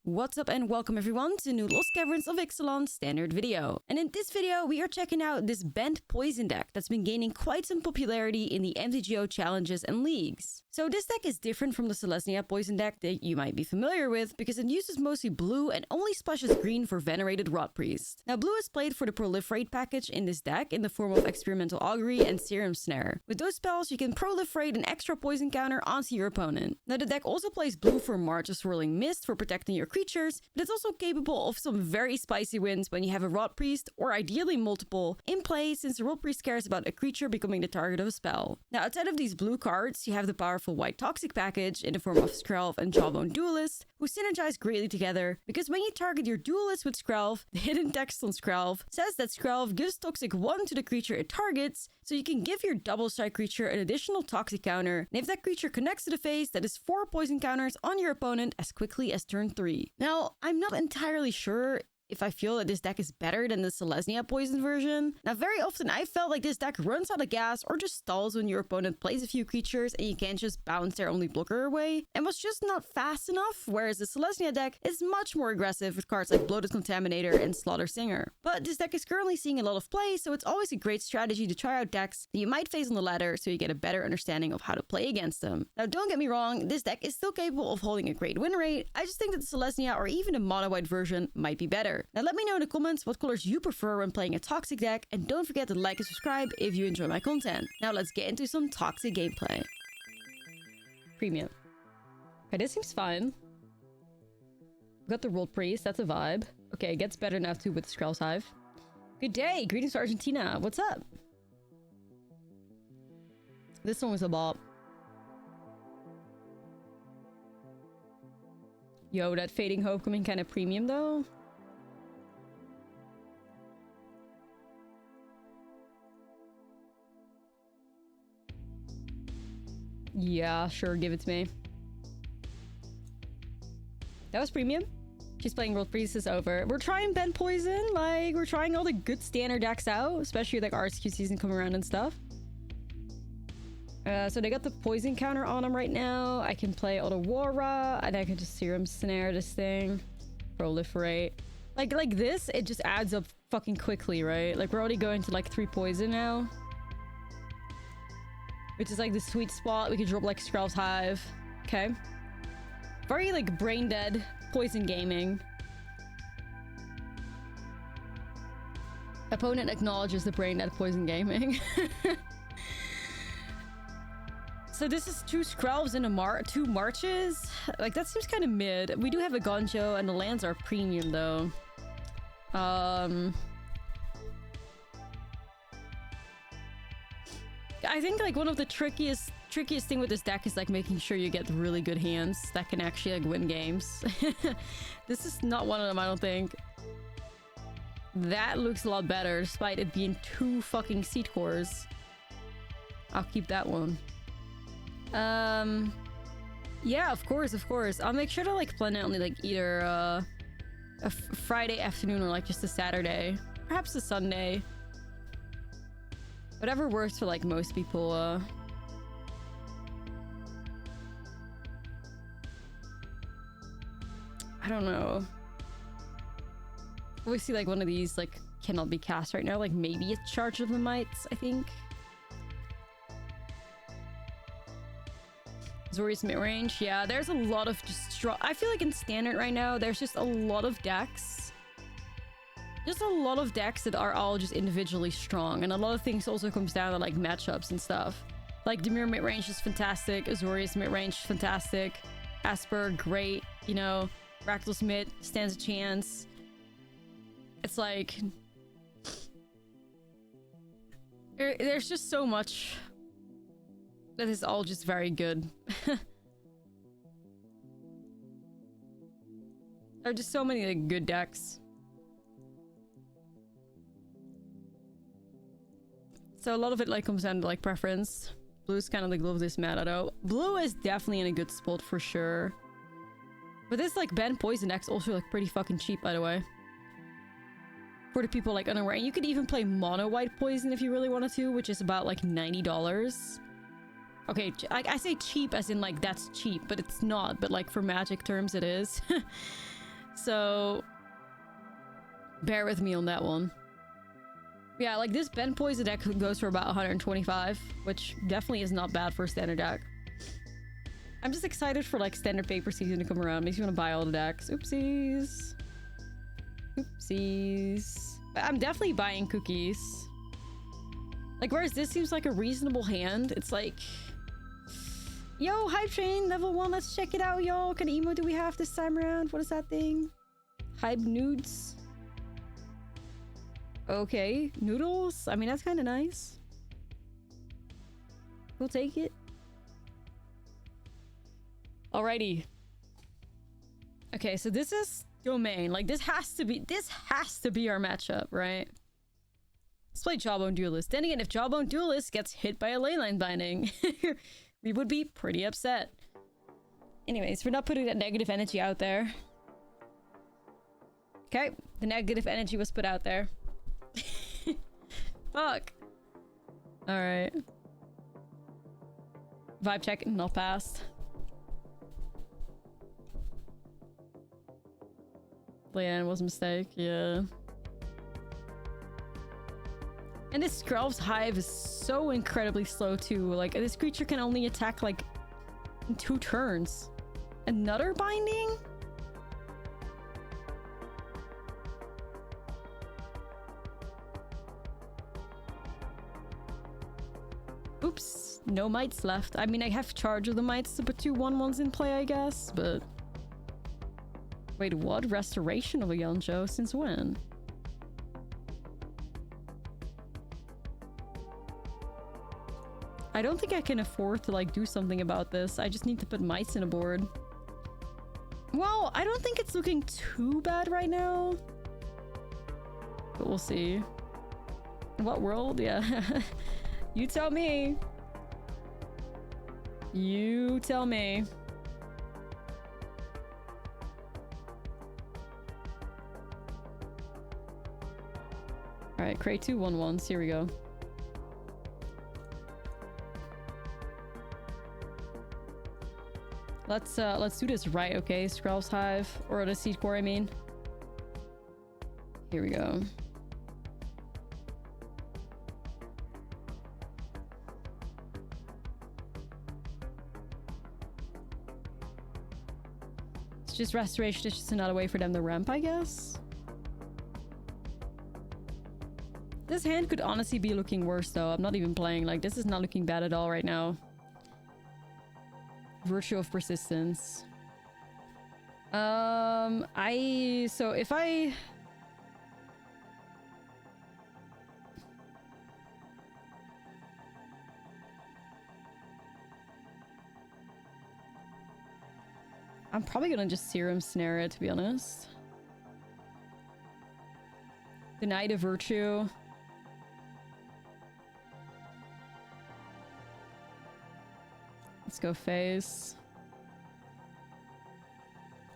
What's up and welcome everyone to new Lost Caverns of Ixalan standard video. And in this video, we are checking out this BANT poison deck that's been gaining quite some popularity in the MTGO challenges and leagues. So this deck is different from the Ashlizzlle poison deck that you might be familiar with because it uses mostly blue and only splashes green for Venerated Rot Priest. Now blue is played for the proliferate package in this deck in the form of Experimental Augury and Serum Snare. With those spells, you can proliferate an extra poison counter onto your opponent. Now the deck also plays blue for March of Swirling Mist for protecting your creatures, but it's also capable of some very spicy wins when you have a Rot Priest, or ideally multiple, in play since the Rot Priest cares about a creature becoming the target of a spell. Now outside of these blue cards, you have the powerful white toxic package in the form of Skrelv and Jawbone Duelist, who synergize greatly together because when you target your Duelist with Skrelv, the hidden text on Skrelv says that Skrelv gives Toxic 1 to the creature it targets, so you can give your double strike creature an additional toxic counter, and if that creature connects to the face, that is 4 poison counters on your opponent as quickly as turn 3. Now, I'm not entirely sure if I feel that this deck is better than the Ashlizzlle poison version. Now, very often I felt like this deck runs out of gas or just stalls when your opponent plays a few creatures and you can't just bounce their only blocker away, and was just not fast enough, whereas the Ashlizzlle deck is much more aggressive with cards like Bloated Contaminator and Slaughter Singer. But this deck is currently seeing a lot of play, so it's always a great strategy to try out decks that you might face on the ladder so you get a better understanding of how to play against them. Now, don't get me wrong, this deck is still capable of holding a great win rate. I just think that the Ashlizzlle or even a mono white version might be better. Now let me know in the comments what colors you prefer when playing a toxic deck, and don't forget to like and subscribe if you enjoy my content. Now let's get into some toxic gameplay. Premium. Okay, this seems fine. Got the Rot Priest, that's a vibe. Okay, it gets better now too with Skrell's Hive. Good day, greetings to Argentina. What's up? This one was a bop. Yo, that Fading Hope coming kind of premium though. Yeah, sure, give it to me. That was premium. She's playing World Priest is over. We're trying BANT Poison, like, we're trying all the good standard decks out, especially like RSQ season coming around and stuff. So they got the poison counter on them right now. I can play Aurora, and I can just Serum Snare this thing. Proliferate. Like this, it just adds up fucking quickly, right? Like, we're already going to like 3 poison now. Which is like the sweet spot. We could drop like Skrell's Hive. Okay. Very like brain dead poison gaming. Opponent acknowledges the brain dead poison gaming. So this is 2 Skrelvs and 2 Marches. Like that seems kind of mid. We do have a Gonjo and the lands are premium though. I think like one of the trickiest thing with this deck is like making sure you get really good hands that can actually like win games. This is not one of them, I don't think. That looks a lot better despite it being 2 fucking seed cores. I'll keep that one. Yeah, of course. I'll make sure to like plan it only like either a Friday afternoon or like just a Saturday, perhaps a Sunday. Whatever works for like most people. I don't know. Obviously like one of these like cannot be cast right now. Like maybe a Charge of the Mites, I think. Zori's mid-range. Yeah, there's a lot of just strong... I feel like in standard right now, there's just a lot of decks. Just a lot of decks that are all just individually strong. And a lot of things also comes down to like matchups and stuff. Like Demir mid-range is fantastic. Azorius mid-range fantastic. Asper, great. You know, Rakdos mid stands a chance. It's like... There's just so much... that is all just very good. There are just so many like, good decks. So a lot of it like comes down to like preference. Blue is kind of like love this meta though. Blue is definitely in a good spot for sure. But this like BANT Poison deck's also like pretty fucking cheap, by the way. For the people like unaware. And you could even play mono white poison if you really wanted to, which is about like $90. Okay, I say cheap as in like that's cheap, but it's not. But like for Magic terms, it is. So bear with me on that one. Yeah, like this BANT poison deck goes for about 125, which definitely is not bad for a standard deck. I'm just excited for like standard paper season to come around. Makes me want to buy all the decks. Oopsies. Oopsies. But I'm definitely buying cookies. Like, whereas this seems like a reasonable hand, it's like... Yo, Hype Train, level 1, let's check it out, y'all. What kind of emo do we have this time around? What is that thing? Hype nudes. Okay, noodles? I mean, that's kind of nice. We'll take it. Alrighty. Okay, so this is domain. Like, this has to be our matchup, right? Let's play Jawbone Duelist. Then again, if Jawbone Duelist gets hit by a leyline binding, we would be pretty upset. Anyways, we're not putting that negative energy out there. Okay, the negative energy was put out there. Fuck. Alright. Vibe check, not passed. Leanne was a mistake, yeah. And this Skrelv's Hive is so incredibly slow too. Like, this creature can only attack like in 2 turns. Another binding? Oops, no mites left. I mean, I have charge of the mites to put 2 1/1s in play, I guess, but... Wait, what? Restoration of a Yonjo? Since when? I don't think I can afford to, like, do something about this. I just need to put mites in a board. Well, I don't think it's looking too bad right now. But we'll see. What world? Yeah. You tell me. You tell me. Alright, create 2 1/1s. Here we go. Let's do this right, okay? Skrelv's Hive. Or the Seed Core, I mean. Here we go. It's just restoration, it's just another way for them to ramp, I guess. This hand could honestly be looking worse though. I'm not even playing. Like, this is not looking bad at all right now. Virtue of Persistence. So if I... I'm probably gonna just Serum Snare it, to be honest. Deny the Virtue. Let's go face.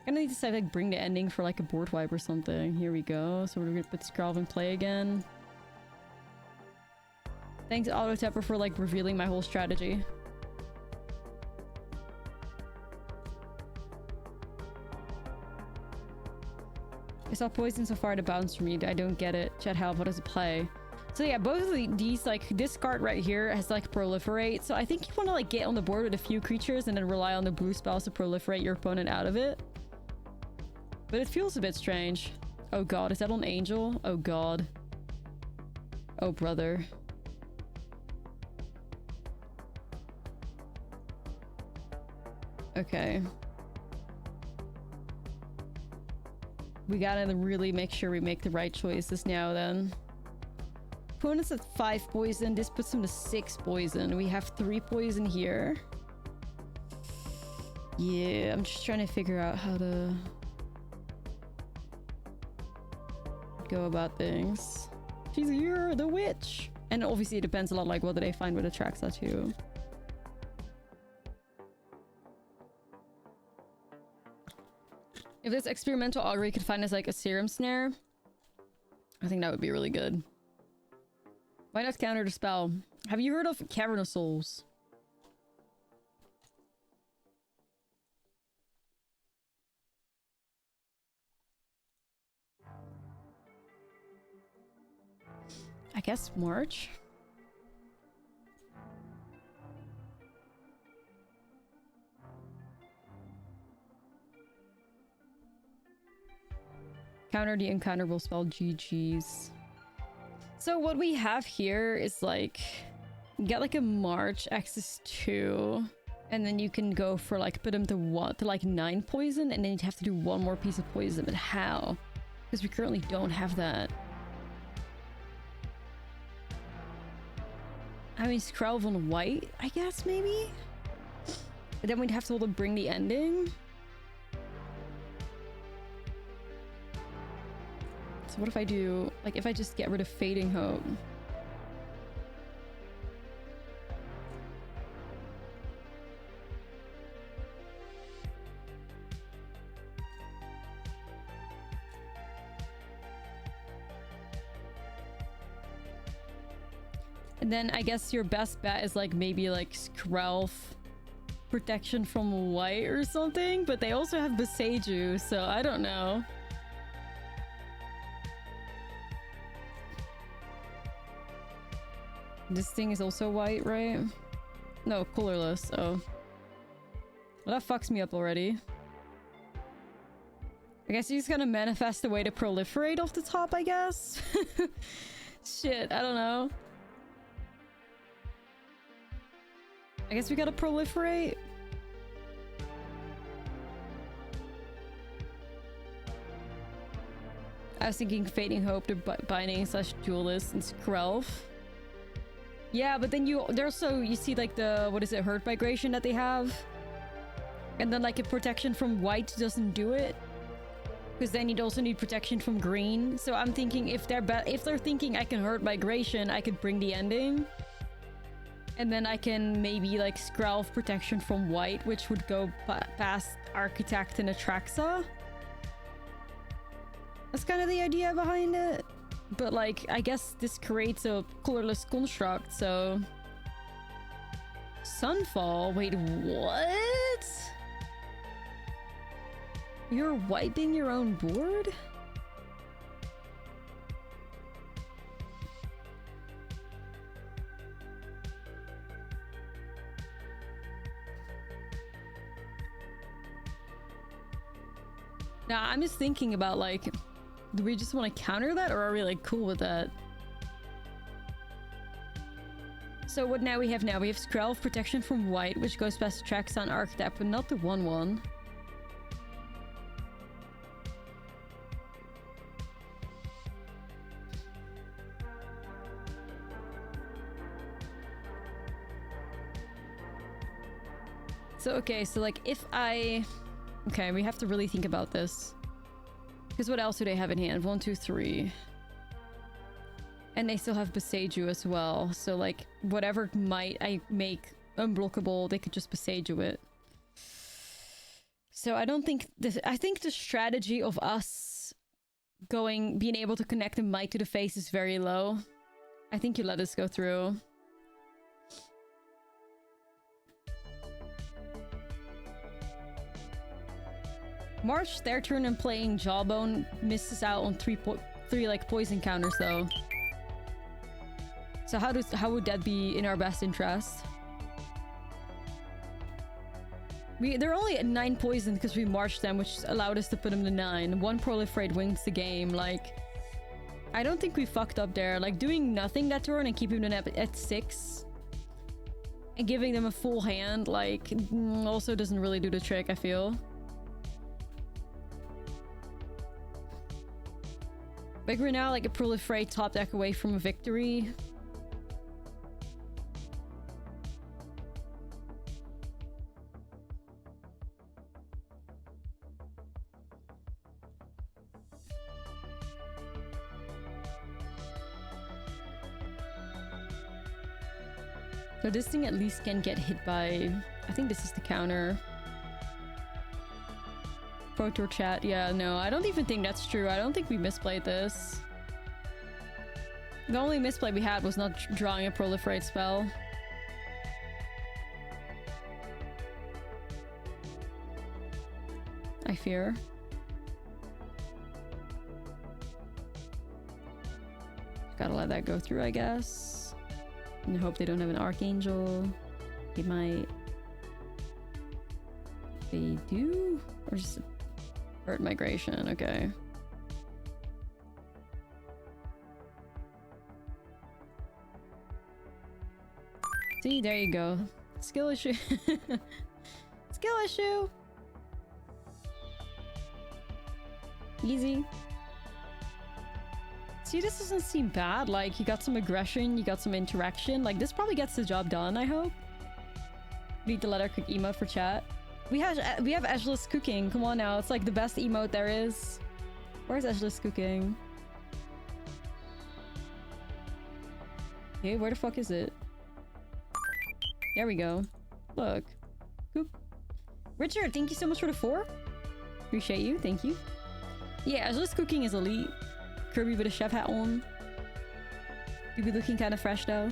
I'm gonna need to say, like, bring the ending for like a board wipe or something. Here we go. So we're gonna put Skrelv in play again. Thanks Auto Tapper for like revealing my whole strategy. I saw poison so far to bounce from you. I don't get it. Chat help. What does it play? So yeah, both of these, like, this card right here has like proliferate. So I think you want to like get on the board with a few creatures and then rely on the blue spells to proliferate your opponent out of it. But it feels a bit strange. Oh god, is that on Angel? Oh god. Oh brother. Okay. We gotta really make sure we make the right choices now then. Opponent's at 5 poison. This puts him to 6 poison. We have 3 poison here. Yeah, I'm just trying to figure out how to go about things. She's here, the witch! And obviously it depends a lot, like, what do they find with Atraxa too. If this experimental augury could find us like a Serum Snare, I think that would be really good. Why not counter the spell? Have you heard of Cavern of Souls? I guess March. Counter the uncounterable spell, GG's. So what we have here is like, you get like a March access 2, and then you can go for like, put them to what, to like 9 poison, and then you have to do one more piece of poison. But how? Because we currently don't have that. I mean, Skrelv on white, I guess, maybe? But then we'd have to bring the ending. So what if I do, like, if I just get rid of Fading Hope? And then I guess your best bet is like maybe like Skrelv protection from white or something, but they also have Beseju, so I don't know. This thing is also white, right? No, colorless. Oh. Well, that fucks me up already. I guess he's gonna manifest a way to proliferate off the top, I guess? Shit, I don't know. I guess we gotta proliferate. I was thinking Fading Hope to Binding / Duelist and Skrelv. Yeah, but then there's also, you see like the, what is it, Hurt Migration that they have? And then like a protection from white doesn't do it. Because then you'd also need protection from green. So I'm thinking if they're thinking I can Hurt Migration, I could bring the ending. And then I can maybe like Skrelv protection from white, which would go past Architect and Atraxa. That's kind of the idea behind it. But like, I guess this creates a colorless construct, so... Sunfall? Wait, what? You're wiping your own board? Nah, I'm just thinking about like... Do we just want to counter that, or are we like cool with that? So what now we have now? We have Skrelv protection from white, which goes past Atraxa and Architect, but not the 1/1. So okay, so like if I... Okay, we have to really think about this. Because what else do they have in hand? 1, 2, 3. And they still have Beseju as well. So like, whatever might I make unblockable, they could just Beseju it. So I don't think this... I think the strategy of us being able to connect a might to the face is very low. I think you let us go through. March, their turn in playing Jawbone, misses out on three like poison counters though. So how would that be in our best interest? They're only at 9 poison because we marched them, which allowed us to put them to 9. 1 proliferate wins the game. Like, I don't think we fucked up there. Like, doing nothing that turn and keeping them at 6 and giving them a full hand, like, also doesn't really do the trick, I feel. Like, we're now like a proliferate top deck away from a victory. So this thing at least can get hit by... I think this is the counter. Protor chat. Yeah, no, I don't even think that's true. I don't think we misplayed this. The only misplay we had was not drawing a proliferate spell. I fear. Gotta let that go through, I guess. And hope they don't have an Archangel. They might. They do? Or just bird migration, okay. See, there you go. Skill issue. Skill issue. Easy. See, this doesn't seem bad. Like, you got some aggression, you got some interaction. Like, this probably gets the job done, I hope. Need to let her cook emote for chat. We have Ashlizzlle cooking. Come on now. It's like the best emote there is. Where's Ashlizzlle cooking? Okay, where the fuck is it? There we go. Look. Cook. Richard, thank you so much for the 4. Appreciate you. Thank you. Yeah, Ashlizzle cooking is elite. Kirby with a chef hat on. You be looking kind of fresh though.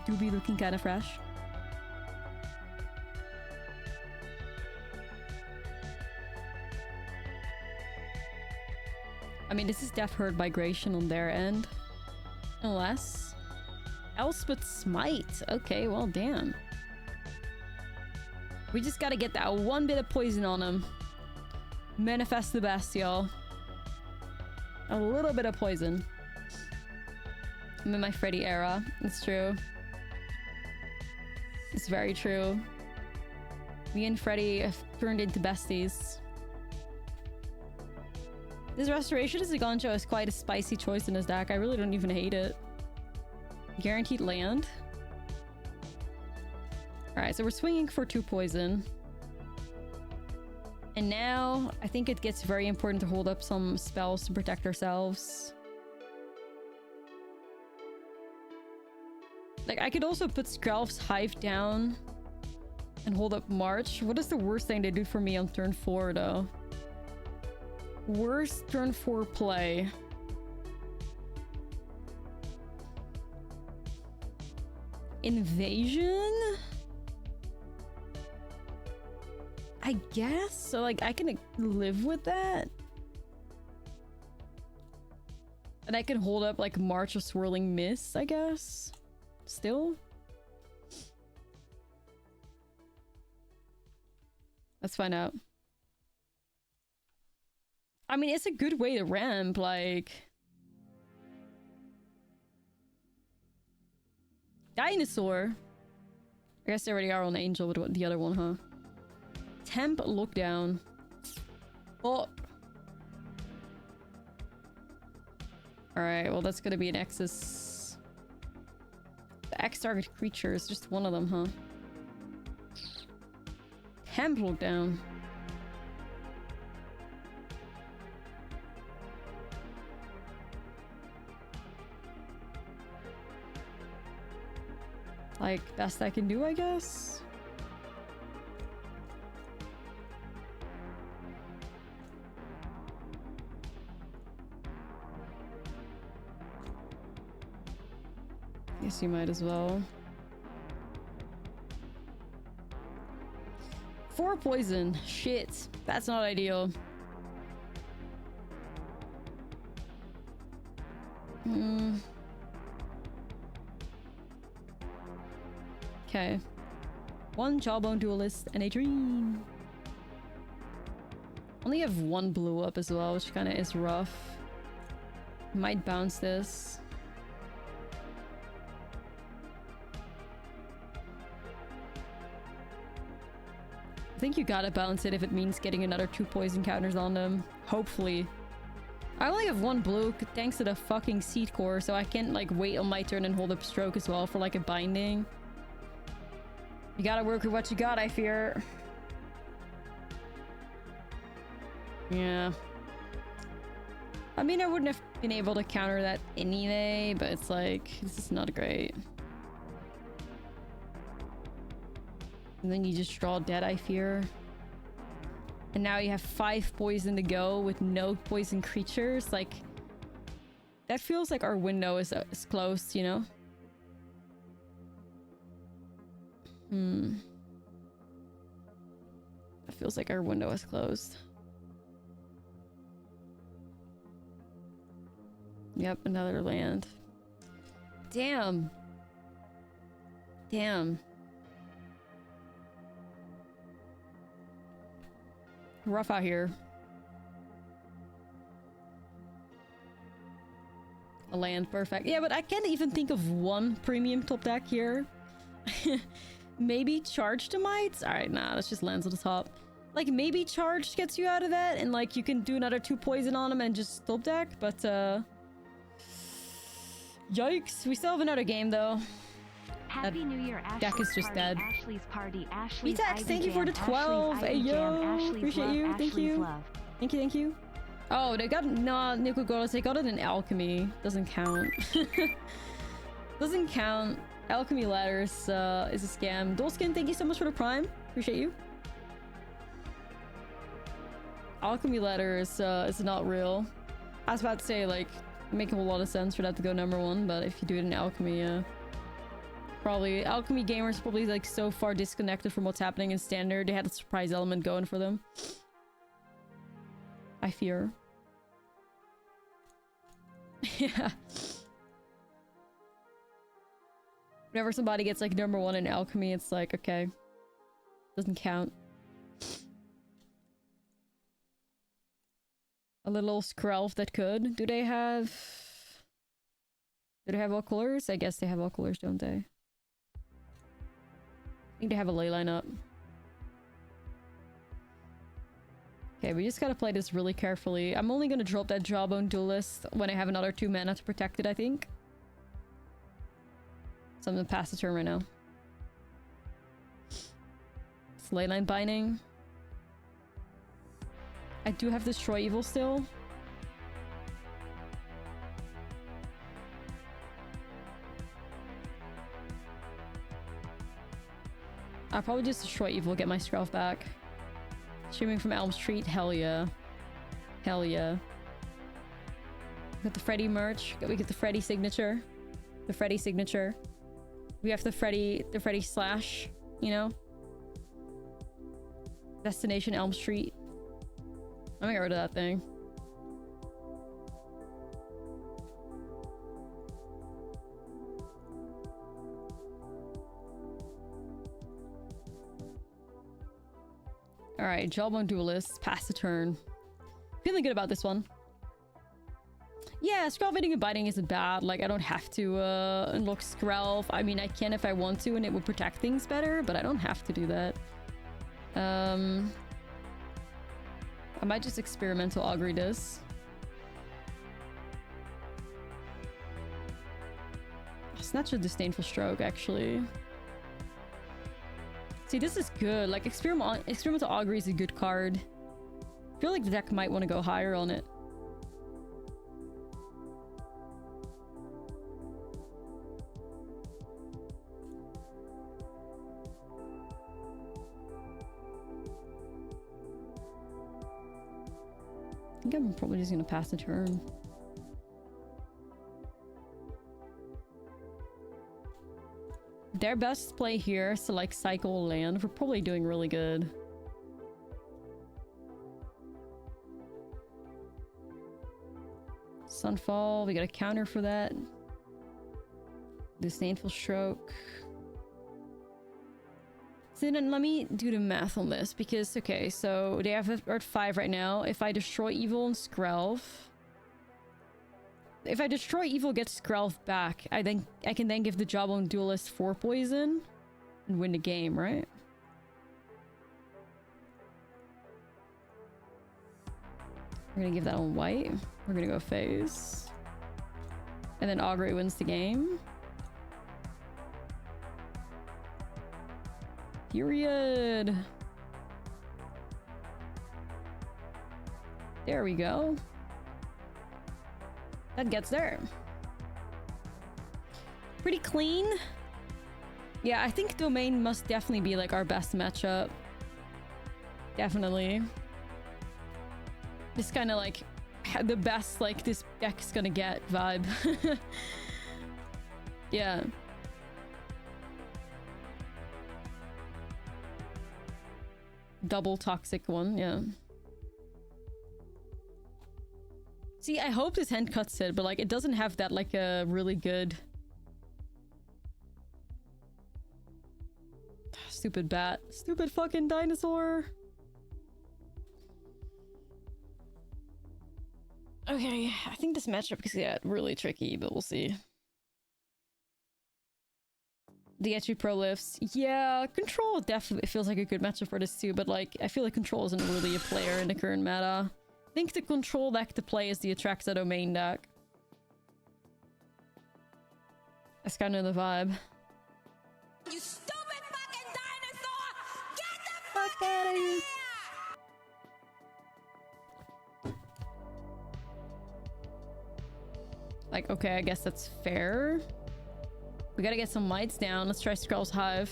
Do be looking kind of fresh. I mean, this is def herd migration on their end. Unless. Elspeth Smite. Okay, well, damn. We just gotta get that one bit of poison on him. Manifest the best, y'all. A little bit of poison. I'm in my Freddy era. It's true. It's very true. Me and Freddy have turned into besties. This Restoration of Zagancho is quite a spicy choice in his deck. I really don't even hate it. Guaranteed land. Alright, so we're swinging for 2 poison. And now, I think it gets very important to hold up some spells to protect ourselves. Like, I could also put Skrelv's Hive down and hold up March. What is the worst thing they do for me on turn 4, though? Worst turn 4 play. Invasion? I guess? So, like, I can live with that? And I can hold up, like, March of Swirling Mist, I guess? Still? Let's find out. I mean, it's a good way to ramp, like... Dinosaur? I guess they already are on Angel with the other one, huh? Temp Lookdown. Oh. Alright, well that's gonna be an X's. The X target creature is just one of them, huh? Temp Lookdown. Like, best I can do, I guess? Guess you might as well. 4 poison. Shit. That's not ideal. Okay. 1 Jawbone Duelist and a Dream. Only have 1 blue up as well, which kind of is rough. Might bounce this. I think you gotta bounce it if it means getting another 2 poison counters on them. Hopefully. I only have 1 blue thanks to the fucking Seed Core, so I can't like wait on my turn and hold up Stroke as well for like a binding. You gotta work with what you got, I fear. Yeah. I mean, I wouldn't have been able to counter that anyway, but it's like, this is not great. And then you just draw dead, I fear. And now you have 5 poison to go with no poison creatures. Like, that feels like our window is closed, you know? That feels like our window is closed. Yep, another land. Damn. Damn. Rough out here. A land, perfect. Yeah, but I can't even think of one premium top deck here. Maybe Charged Mites? Alright, nah, that's just lands at the top. Like, maybe Charged gets you out of that, and like, you can do another 2 poison on them and just top deck, but yikes. We still have another game, though. Happy New Year, deck is just dead. Ashley's party, Ashley's Vitax, thank you for the 12. Hey, yo. Appreciate you. Thank you. Thank you, thank you. Oh, they got... Nah, Nico Golos, they got it in Alchemy. Doesn't count. Doesn't count. Alchemy Ladders is a scam. Dolskin, thank you so much for the Prime. Appreciate you. Alchemy Ladder is not real. I was about to say, like, making a lot of sense for that to go #1, but if you do it in Alchemy, probably Alchemy gamers probably like so far disconnected from what's happening in Standard. They had a surprise element going for them. I fear. Yeah. Whenever somebody gets like #1 in Alchemy, it's like, okay, doesn't count. A little Skrelf that could. Do they have all colors? I guess they have all colors, don't they? I think they have a ley line up. Okay, we just gotta play this really carefully. I'm only gonna drop that Jawbone Duelist when I have another 2 mana to protect it, I think. So I'm gonna pass the turn right now. It's Leyline Binding. I do have Destroy Evil still. I'll probably just Destroy Evil, get my Skrelf back. Streaming from Elm Street, hell yeah. Hell yeah. Got the Freddy merch. We get the Freddy signature. The Freddy signature. We have the Freddy slash, you know? Destination Elm Street. I'm gonna get rid of that thing. Alright, Jawbone Duelist. Pass the turn. Feeling good about this one. Yeah, Skrelf and Biting isn't bad. Like, I don't have to unlock Skrelf. I mean, I can if I want to and it would protect things better, but I don't have to do that. I might just experimental augury this. Snatch a Disdainful Stroke, actually. See, this is good. Like, experimental augury is a good card. I feel like the deck might want to go higher on it. I think I'm probably just gonna pass the turn. Their best play here is to like cycle land. We're probably doing really good. Sunfall, we got a counter for that. Disdainful Stroke. So then let me do the math on this because, okay, so they have at 5 right now. If I destroy Evil and Skrelf, if I destroy Evil, get Skrelf back, I can then give the Jawbone Duelist 4 poison and win the game, right? We're gonna give that on white. We're gonna go phase. And then Augury wins the game. Period. There we go. That gets there. Pretty clean. Yeah, I think Domain must definitely be like our best matchup. Definitely. This kind of like the best like this deck's gonna get vibe. Yeah. Double toxic one, yeah. See, I hope this hand cuts it, but like it doesn't have that like a really good... Stupid bat. Stupid fucking dinosaur. Okay, I think this matchup could get really tricky, but we'll see. DHG Pro lifts. Yeah, Control definitely feels like a good matchup for this too, but like, I feel like Control isn't really a player in the current meta. I think the Control deck to play is the Atraxa Domain deck. That's kind of the vibe. You stupid fucking dinosaur! Get the Fuck out of here! Like, okay, I guess that's fair. We gotta get some lights down. Let's try Skrull's Hive.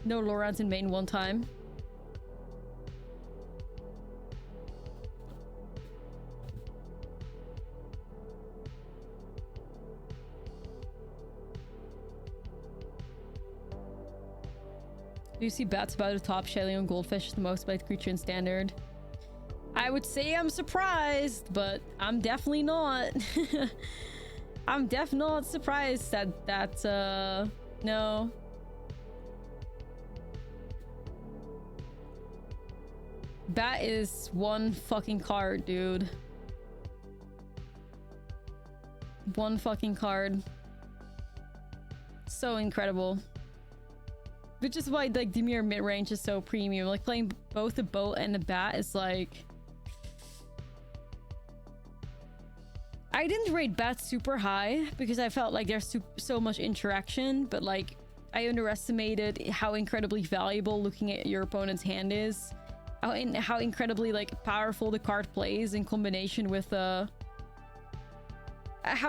No Lorans in main one time. Do you see bats about the top? Shelion Goldfish is the most played creature in Standard. I would say I'm surprised, but I'm definitely not. I'm definitely not surprised that no. Bat is one fucking card, dude. One fucking card. So incredible. Which is why like Dimir mid-range is so premium. Like playing both the boat and the bat is like... I didn't rate bats super high because I felt like there's so much interaction, but like I underestimated how incredibly valuable looking at your opponent's hand is. How incredibly like powerful the card plays in combination with how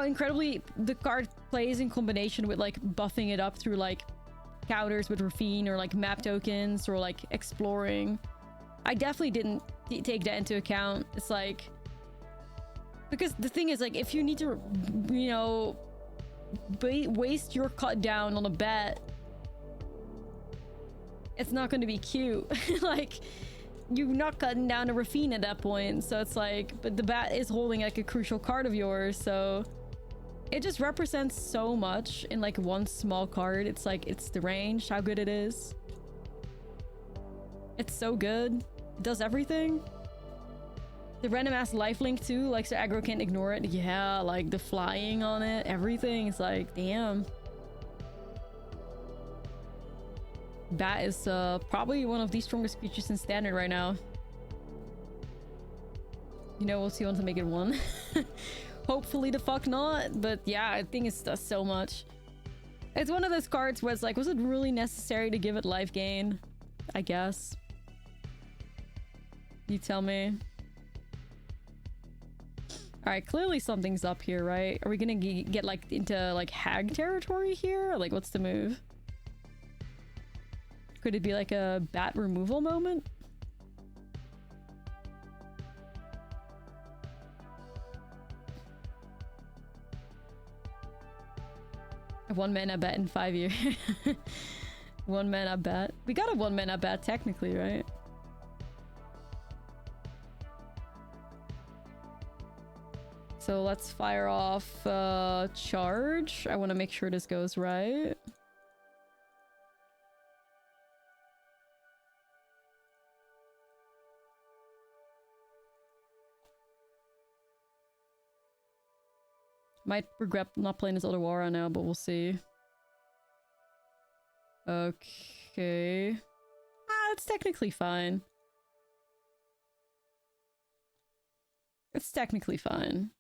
incredibly the card plays in combination with like buffing it up through like counters with Rafine or like map tokens or like exploring. I definitely didn't take that into account. It's like, because the thing is like if you need to, you know, waste your cut down on a bet, it's not going to be cute. Like you're not cutting down a Rafine at that point, so it's like, but the bat is holding like a crucial card of yours, so it just represents so much in like one small card. It's like, it's the range, how good it is. It's so good. It does everything. The random ass lifelink too, like so aggro can't ignore it. Yeah, like the flying on it, everything. It's like, damn. Bat is probably one of the strongest creatures in Standard right now. You know, we'll see once I make it one. Hopefully the fuck not, but yeah, I think it does so much. It's one of those cards where it's like, was it really necessary to give it life gain? I guess. You tell me. Alright, clearly something's up here, right? Are we gonna get like into like hag territory here? Like, what's the move? Could it be like a bat removal moment? A 1-mana bet in 5 years. 1-mana bet. We got a 1-mana bet technically, right? So let's fire off charge. I want to make sure this goes right. Might regret not playing this other Wara now, but we'll see. Okay. Ah, it's technically fine. It's technically fine.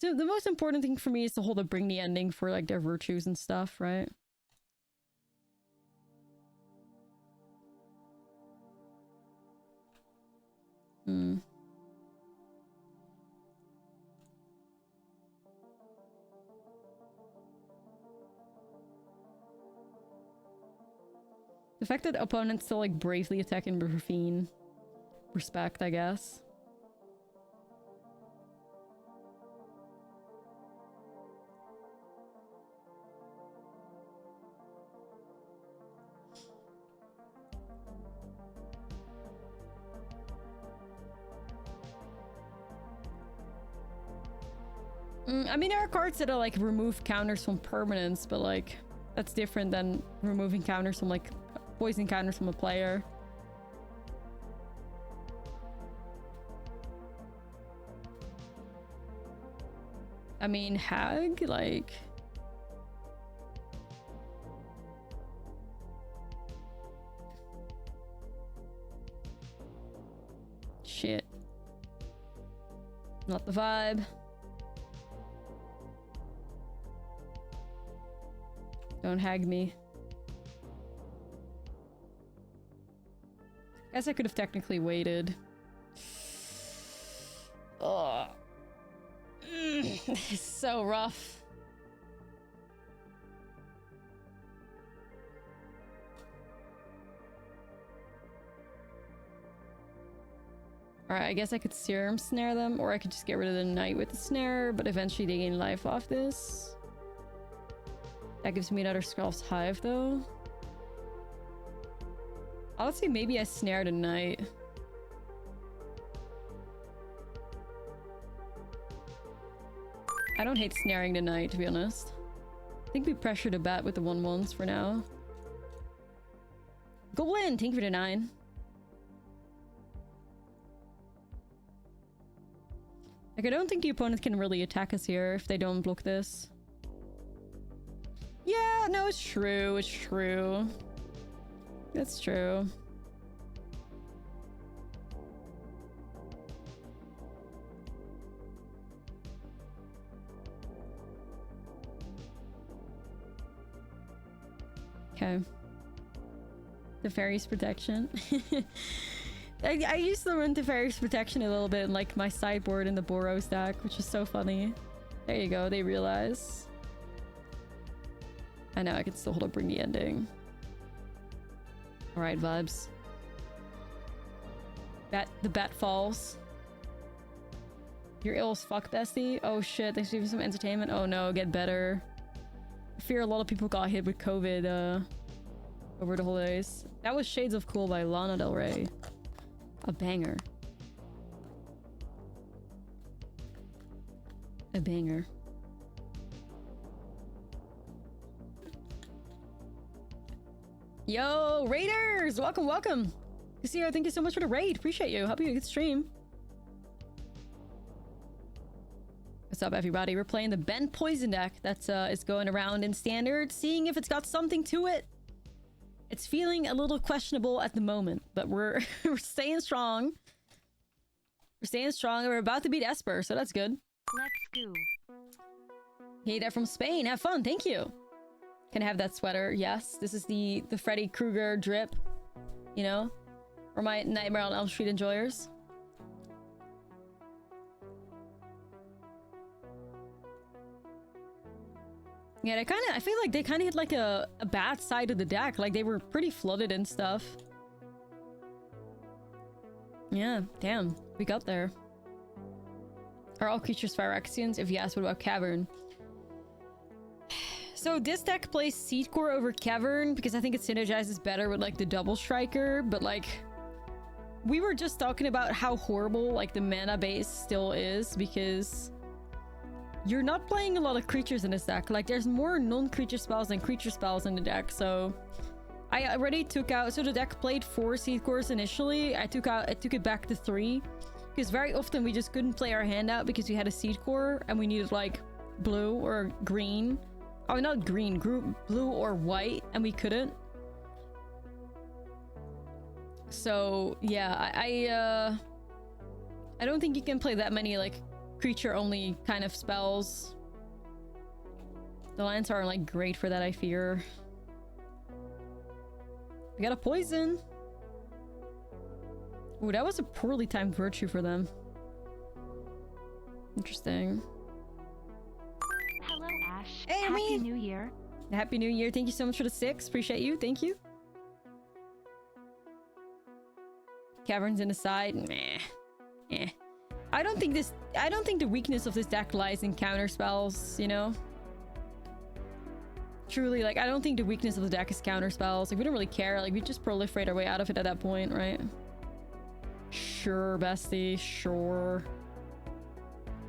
So the most important thing for me is to hold a bring the ending for like their virtues and stuff, right? Hmm. The fact that opponents still like bravely attack in Rafine. Respect, I guess. I mean, there are cards that are like remove counters from permanents, but like that's different than removing counters from like poison counters from a player. I mean, Hag, like... Shit. Not the vibe. Don't hag me. Guess I could have technically waited. Ugh. This is so rough. Alright, I guess I could serum snare them, or I could just get rid of the knight with the snare, but eventually they gain life off this. That gives me another Scarf's Hive, though. Honestly, maybe I snared a knight. I don't hate snaring the knight, to be honest. I think we pressured a bat with the 1/1s for now. Goblin, thank you for the 9. Like, I don't think the opponent can really attack us here if they don't block this. Yeah, no, it's true. It's true. That's true. Okay. Teferi's Protection. I used to run Teferi's Protection a little bit in like my sideboard in the Boros deck, which is so funny. There you go, they realize. I know, I can still hold up, bring the ending. Alright, vibes. The bat falls. You're ill as fuck, bestie. Oh shit, thanks for giving some entertainment. Oh no, get better. I fear a lot of people got hit with COVID over the holidays. That was Shades of Cool by Lana Del Rey. A banger. A banger. Yo, Raiders! Welcome, welcome! Casio, thank you so much for the raid. Appreciate you. Hope you had a good stream. What's up, everybody? We're playing the BANT Poison deck that's is going around in Standard, seeing if it's got something to it. It's feeling a little questionable at the moment, but we're we're staying strong. We're staying strong, and we're about to beat Esper, so that's good. Let's go. Hey, they're from Spain. Have fun. Thank you. Can I have that sweater? Yes. This is the Freddy Krueger drip, you know, for my Nightmare on Elm Street enjoyers. Yeah, I feel like they kind of hit like a bad side of the deck. Like they were pretty flooded and stuff. Yeah, damn. We got there. Are all creatures Phyrexians? If yes, what about Cavern? So this deck plays Seed Core over Cavern because I think it synergizes better with like the double striker, but like we were just talking about how horrible like the mana base still is because you're not playing a lot of creatures in this deck. Like there's more non-creature spells than creature spells in the deck, so I already took out, so the deck played 4 Seed Cores initially. I took it back to 3 because very often we just couldn't play our hand out because we had a Seed Core and we needed like blue or green. Oh, not green, blue or white, and we couldn't. So yeah, I don't think you can play that many like creature only kind of spells. The lands aren't like great for that, I fear. We got a poison. Ooh, that was a poorly timed virtue for them. Interesting. Hello, Ash. Hey, Happy Armin. New Year. Happy New Year. Thank you so much for the 6. Appreciate you. Thank you. Caverns in the side. Meh. Eh. I don't think the weakness of this deck lies in counter spells, you know? Truly, like, I don't think the weakness of the deck is counter spells. Like, we don't really care. Like, we just proliferate our way out of it at that point, right? Sure, bestie. Sure.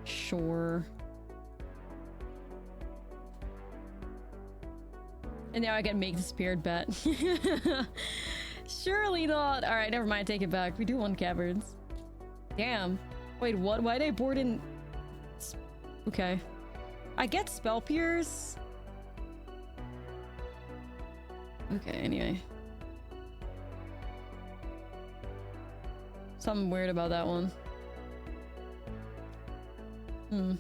Sure. And now I can make the spirit bet. Surely not. All right, never mind. Take it back. We do want caverns. Damn. Wait, what? Why they board in? Okay. I get spell pierce. Okay. Anyway. Something weird about that one. Hmm.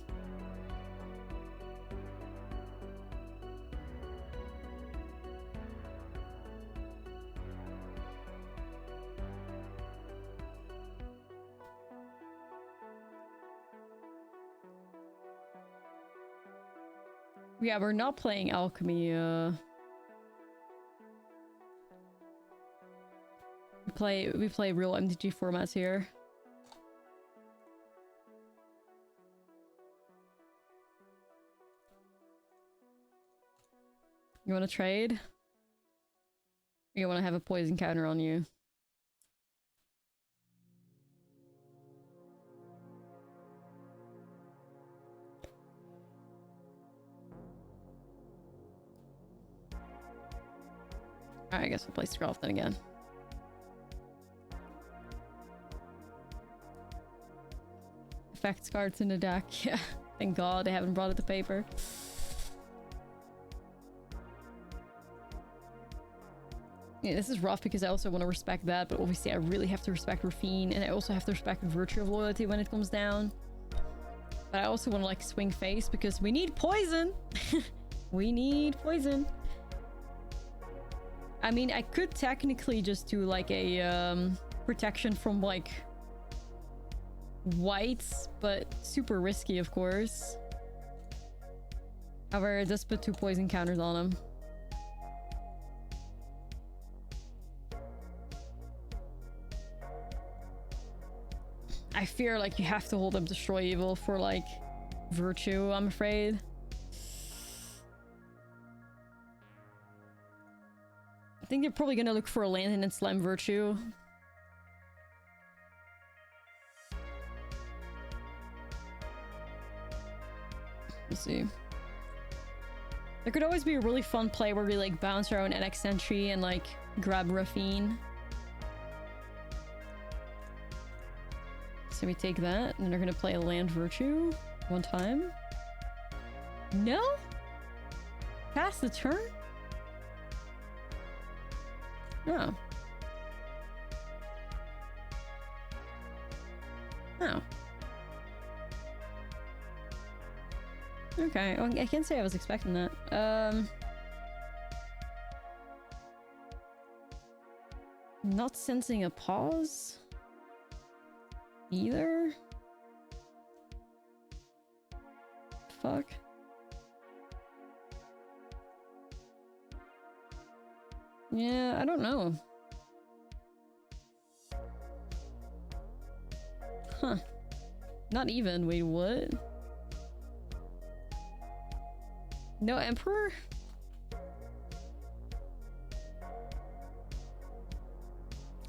Yeah, we're not playing alchemy. We play real MTG formats here. You want to trade? Or you want to have a poison counter on you? Alright, I guess we'll play Scroll then again. Effects cards in the deck. Yeah, thank God they haven't brought it to paper. Yeah, this is rough because I also want to respect that, but obviously I really have to respect Rafine, and I also have to respect Virtue of Loyalty when it comes down. But I also want to like swing face because we need poison! We need poison! I mean, I could technically just do like a protection from like whites, but super risky, of course. However, it does put 2 poison counters on him. I fear like you have to hold up Destroy Evil for like Virtue, I'm afraid. I think they're probably gonna look for a land and then slam Virtue. Let's see. There could always be a really fun play where we like bounce our own NX entry and like grab Rafine. So we take that, and they're gonna play a land Virtue one time. No? Pass the turn? No. Oh. Okay, well, I can't say I was expecting that. Not sensing a pause either. Fuck. Yeah, I don't know. Huh. Not even. Wait, what? No Emperor?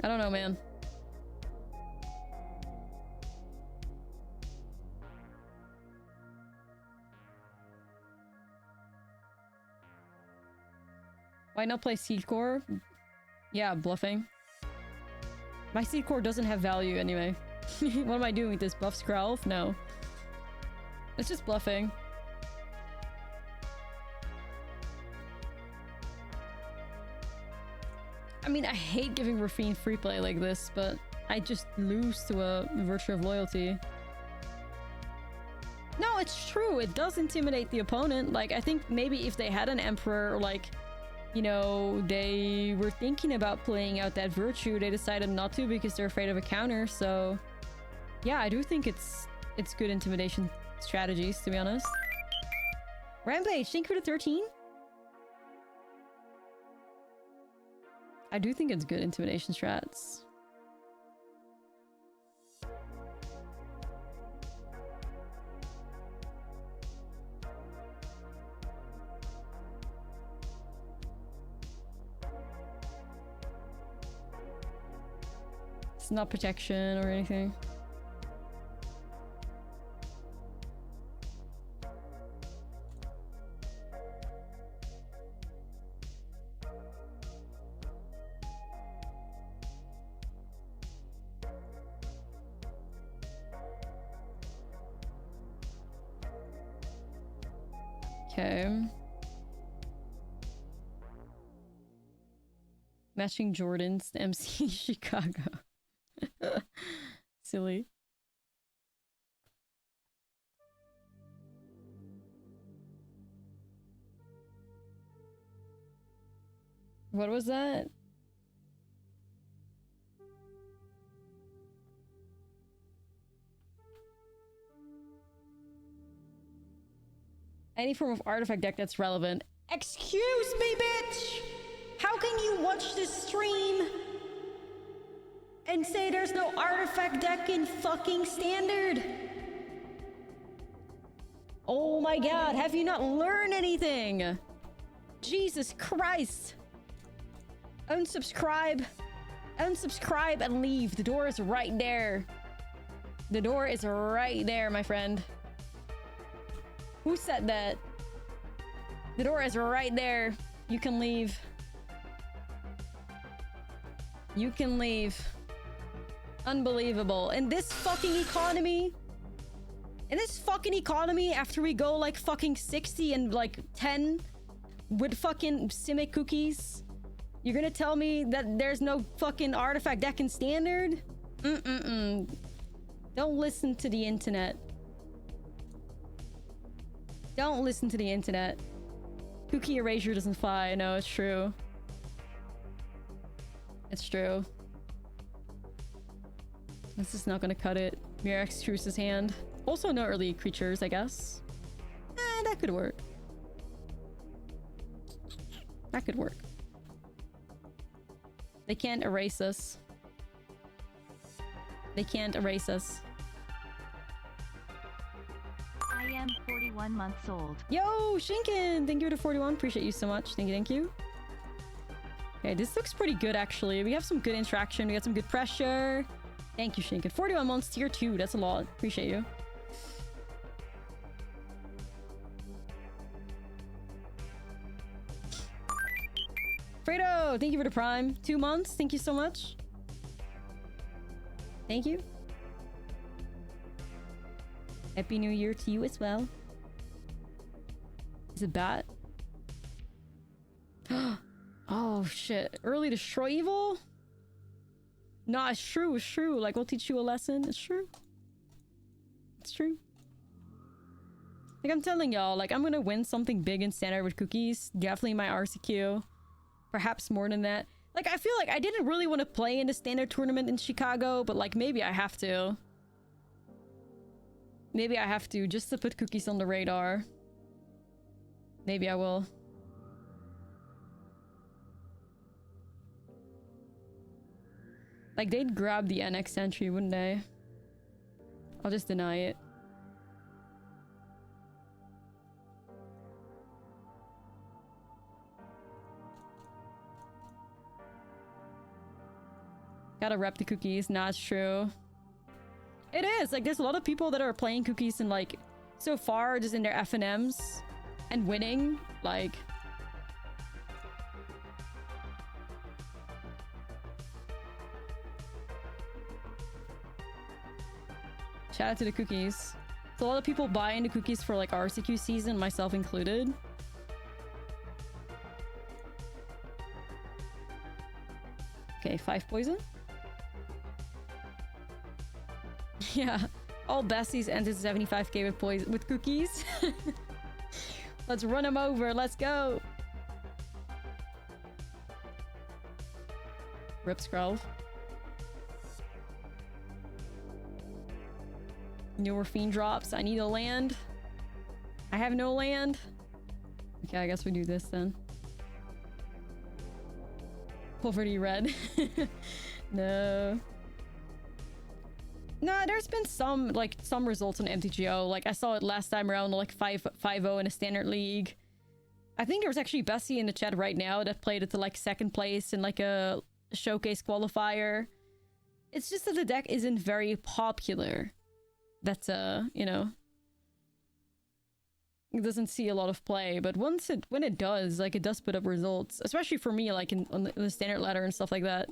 I don't know, man. Why not play Seed Core? Yeah, bluffing. My Seed Core doesn't have value anyway. What am I doing with this? Buff Skrelv? No. It's just bluffing. I mean, I hate giving Rafine free play like this, but I just lose to a Virtue of Loyalty. No, it's true. It does intimidate the opponent. Like, I think maybe if they had an Emperor, or like, you know, they were thinking about playing out that Virtue, they decided not to because they're afraid of a counter. So yeah, I do think it's good intimidation strategies, to be honest. Rampage, thank you for the 13. I do think it's good intimidation strats. It's not protection or anything. Okay. Matching Jordans to MC Chicago. Silly. What was that? Any form of artifact deck that's relevant. Excuse me, bitch! How can you watch this stream and say there's no artifact deck in fucking standard? Oh my god, have you not learned anything? Jesus Christ. Unsubscribe. Unsubscribe and leave. The door is right there. The door is right there, my friend. Who said that? The door is right there. You can leave. You can leave. Unbelievable. In this fucking economy? In this fucking economy, after we go like fucking 60 and like 10 with fucking Simic cookies, you're gonna tell me that there's no fucking artifact deck in standard? Don't listen to the internet. Don't listen to the internet. Cookie erasure doesn't fly. No, it's true. It's true. This is not gonna cut it. Mirrex Truce's hand. Also no early creatures, I guess. That could work. That could work. They can't erase us. They can't erase us. I am 41 months old. Yo, Shinken! Thank you to 41. Appreciate you so much. Thank you, thank you. Okay, this looks pretty good, actually. We have some good interaction. We got some good pressure. Thank you, Shinken. 41 months, tier 2. That's a lot. Appreciate you. Fredo, thank you for the prime. 2 months. Thank you so much. Thank you. Happy New Year to you as well. Is it bat? Oh shit. Early destroy evil? Nah, it's true, it's true. Like, we'll teach you a lesson. It's true. It's true. Like, I'm telling y'all, like, I'm gonna win something big in standard with cookies. Definitely my RCQ. Perhaps more than that. Like, I feel like I didn't really want to play in the standard tournament in Chicago, but like, maybe I have to. Maybe I have to, just to put cookies on the radar. Maybe I will. Like, they'd grab the NX entry, wouldn't they? I'll just deny it. Gotta rep the cookies. Nah, it's true. It is. Like, there's a lot of people that are playing cookies and, like, so far just in their FNMs and winning. Like... Shout out to the cookies. So a lot of people buy into cookies for, like, RCQ season, myself included. Okay, 5 poison. Yeah, all besties entered 75k with poison with cookies. Let's run them over. Let's go. Rip Scroll. Newer fiend drops. I need a land. I have no land. Okay, I guess we do this then. Poverty red. No. Nah, there's been some results in MTGO. Like, I saw it last time around, like 5-0 in a standard league. I think there's actually Bessie in the chat right now that played it to like 2nd place in like a showcase qualifier. It's just that the deck isn't very popular. That's you know, it doesn't see a lot of play, but when it does, like, it does put up results, especially for me, like on the standard ladder and stuff like that.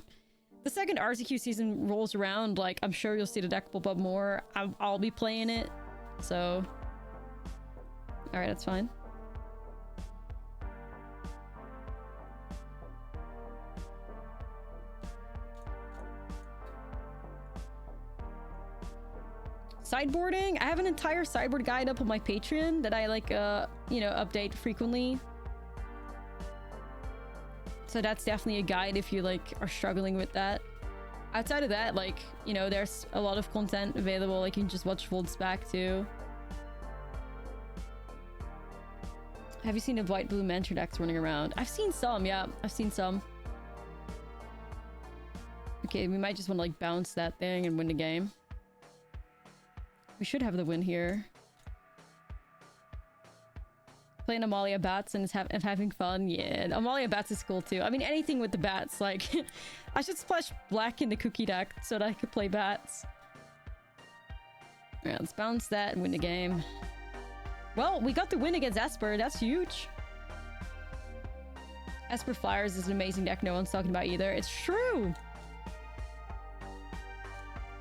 The second RCQ season rolls around, like, I'm sure you'll see the deck pop up more. I'll be playing it, so... Alright, that's fine. Sideboarding, I have an entire sideboard guide up on my Patreon that I like, you know, update frequently. So that's definitely a guide if you like are struggling with that. Outside of that, like, you know, there's a lot of content available. Like you can just watch Volts back too. Have you seen the white blue mentor decks running around? I've seen some, yeah, I've seen some. Okay, we might just want to like bounce that thing and win the game. We should have the win here. Playing Amalia Bats and having fun. Yeah, Amalia Bats is cool too. I mean, anything with the bats. Like, I should splash black in the cookie deck so that I could play bats. Alright, let's bounce that and win the game. Well, we got the win against Esper. That's huge. Esper Flyers is an amazing deck no one's talking about either. It's true.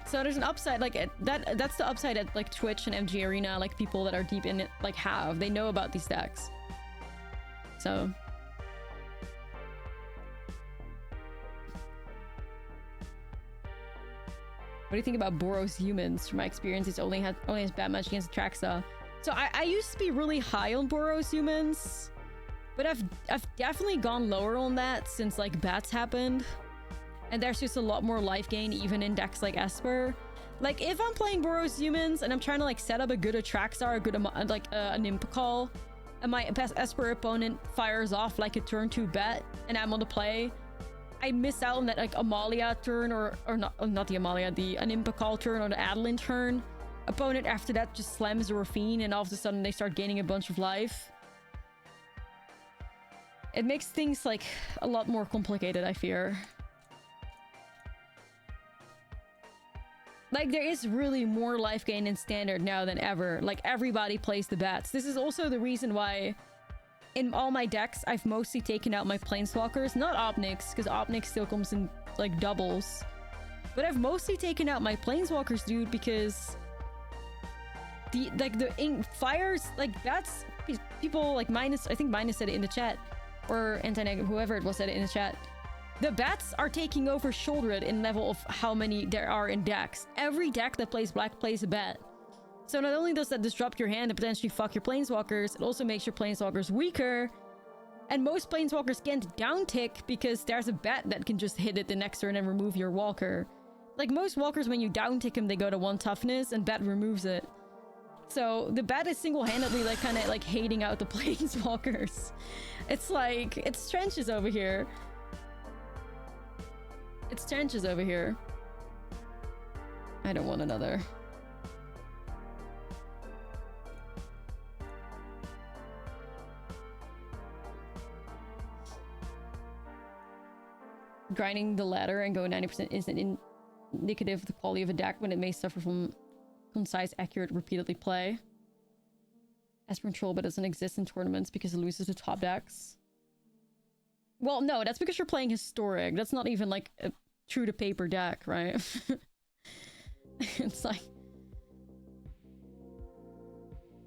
So there's an upside, like that's the upside at like Twitch and MTG Arena, like people that are deep in it like they know about these decks. So what do you think about Boros Humans? From my experience, it's only has bad match against Traxa. So I used to be really high on Boros Humans, but I've definitely gone lower on that since like Bats happened. And there's just a lot more life gain even in decks like Esper. Like if I'm playing Boros Humans and I'm trying to like set up a good Atraxar, a good like an Impicall, and my Esper opponent fires off like a turn 2 bet and I'm on the play, I miss out on that like Amalia turn or not the Amalia, an Impicall turn or the Adeline turn. Opponent after that just slams the Rafine and all of a sudden they start gaining a bunch of life. It makes things like a lot more complicated, I fear. Like, there is really more life gain in Standard now than ever. Like, everybody plays the bats. This is also the reason why in all my decks, I've mostly taken out my Planeswalkers. Not Opnix, because Opnix still comes in, like, doubles. But I've mostly taken out my Planeswalkers, dude, because fires, like, bats, people, like, Minus, I think Minus said it in the chat, or Anti-Negative, whoever it was said it in the chat. The bats are taking over Shouldered in level of how many there are in decks. Every deck that plays black plays a bat. So not only does that disrupt your hand and potentially fuck your Planeswalkers, it also makes your Planeswalkers weaker. And most Planeswalkers can't downtick because there's a bat that can just hit it the next turn and remove your Walker. Like most Walkers, when you downtick them, they go to 1 toughness and bat removes it. So the bat is single-handedly like kind of like hating out the Planeswalkers. It's like, it's trenches over here. It's trenches over here. I don't want another. Grinding the ladder and going 90% isn't indicative of the quality of a deck when it may suffer from concise, accurate, repeatedly play. Esper Control, but doesn't exist in tournaments because it loses to top decks. Well, no, that's because you're playing Historic. That's not even like a true to paper deck, right? It's like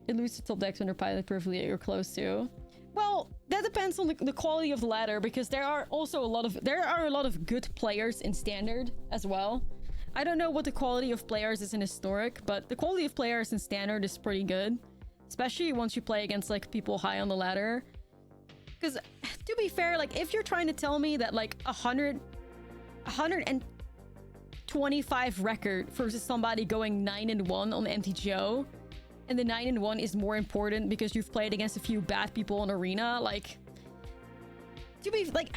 it loses to top decks when they're pilot perfectly or close to. Well, that depends on the quality of the ladder, because there are also a lot of good players in Standard as well. I don't know what the quality of players is in Historic, but the quality of players in Standard is pretty good, especially once you play against like people high on the ladder. Because to be fair, like if you're trying to tell me that like 125 record versus somebody going 9-1 on MTGO, and the 9-1 is more important because you've played against a few bad people in Arena, like to be like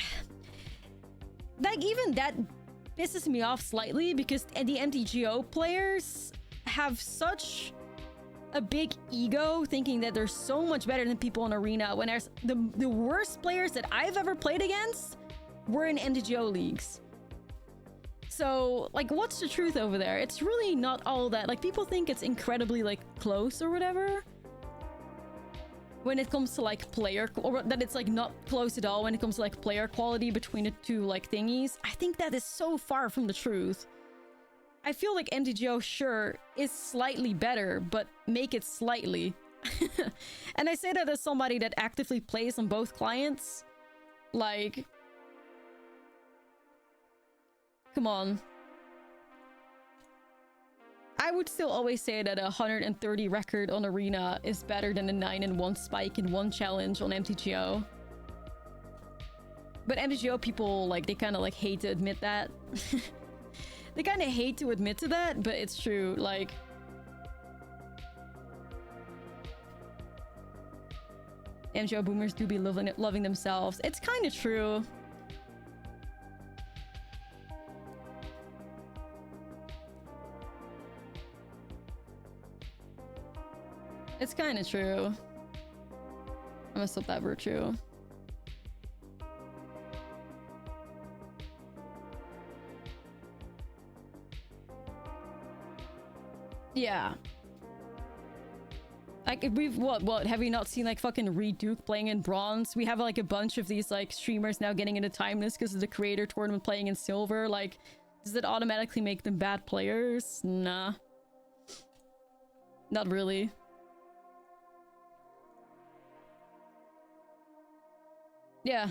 even that pisses me off slightly, because the MTGO players have such a big ego thinking that they're so much better than people in Arena, when there's the worst players that I've ever played against were in MTGO leagues. So like, what's the truth over there? It's really not all that. Like, people think it's incredibly like close or whatever when it comes to like player, or that it's like not close at all when it comes to like player quality between the two like thingies. I think that is so far from the truth. I feel like MTGO, sure, is slightly better, but make it slightly. And I say that as somebody that actively plays on both clients. Like, come on. I would still always say that a 130 record on Arena is better than a 9-1 spike in one challenge on MTGO. But MTGO people, like, they kind of, like, hate to admit that. They kind of hate to admit to that, but it's true, like... MTGO boomers do be loving themselves. It's kind of true. It's kind of true. I'm gonna slip that virtue. Yeah. Like, if we've what have we not seen, like, fucking Reduke playing in bronze? We have, like, a bunch of these, like, streamers now getting into timeless because of the creator tournament playing in silver. Like, does it automatically make them bad players? Nah. Not really. Yeah.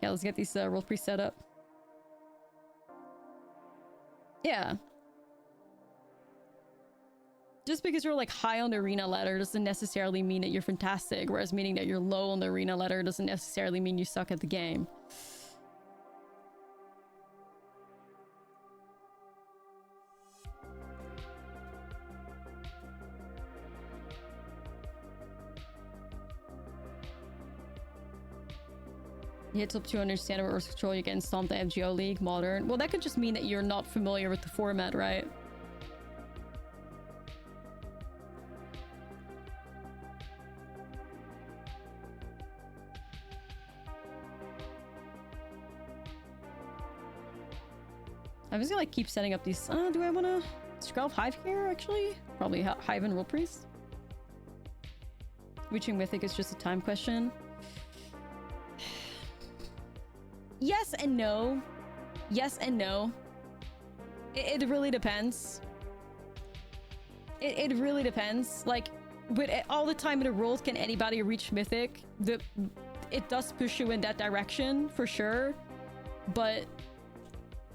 Yeah, let's get these role pre set up. Yeah. Just because you're, like, high on the arena ladder doesn't necessarily mean that you're fantastic, whereas meaning that you're low on the arena ladder doesn't necessarily mean you suck at the game. You hit top 200 standard or control, you get installed the MGO League, Modern. Well, that could just mean that you're not familiar with the format, right? I'm just gonna, like, keep setting up these. Do I want to scrub Hive here, actually? Probably Hive and Role Priest. Reaching Mythic is just a time question. Yes and no. Yes and no. It really depends. It really depends. Like, with all the time in the world, can anybody reach Mythic? It does push you in that direction, for sure. But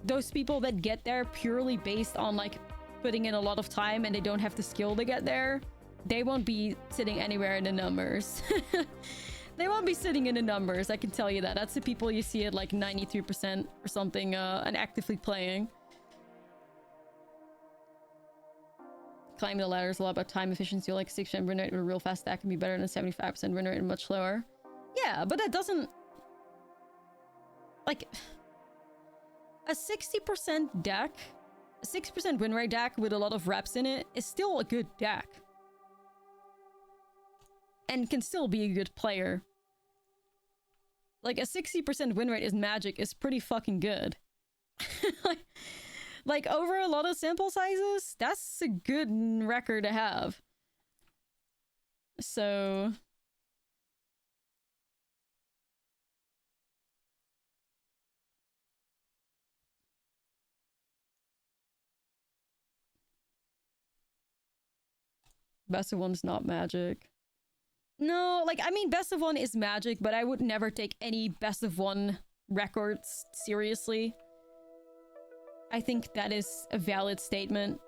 those people that get there purely based on, like, putting in a lot of time and they don't have the skill to get there, they won't be sitting anywhere in the numbers. They won't be sitting in the numbers, I can tell you that. That's the people you see at, like, 93% or something, and actively playing. Climbing the ladder is a lot about time efficiency. Like, 6% win rate with a real fast stack can be better than 75% win rate and much slower. Yeah, but that doesn't... Like... A 60% deck, a 6% win rate deck with a lot of reps in it is still a good deck. And can still be a good player. Like, a 60% win rate is Magic is pretty fucking good. like, over a lot of sample sizes, that's a good record to have. So... Best of one is not Magic. No, like, I mean, best of one is Magic, but I would never take any best of one records seriously. I think that is a valid statement.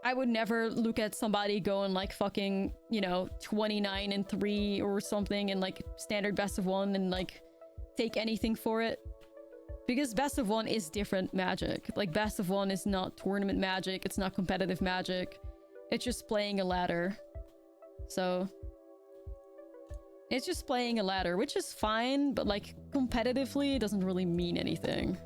I would never look at somebody going, like, fucking, you know, 29-3 or something and, like, standard best of one and, like, take anything for it. Because best of one is different Magic. Like, best of one is not tournament Magic, it's not competitive Magic. It's just playing a ladder. So... It's just playing a ladder, which is fine, but, like, competitively, it doesn't really mean anything.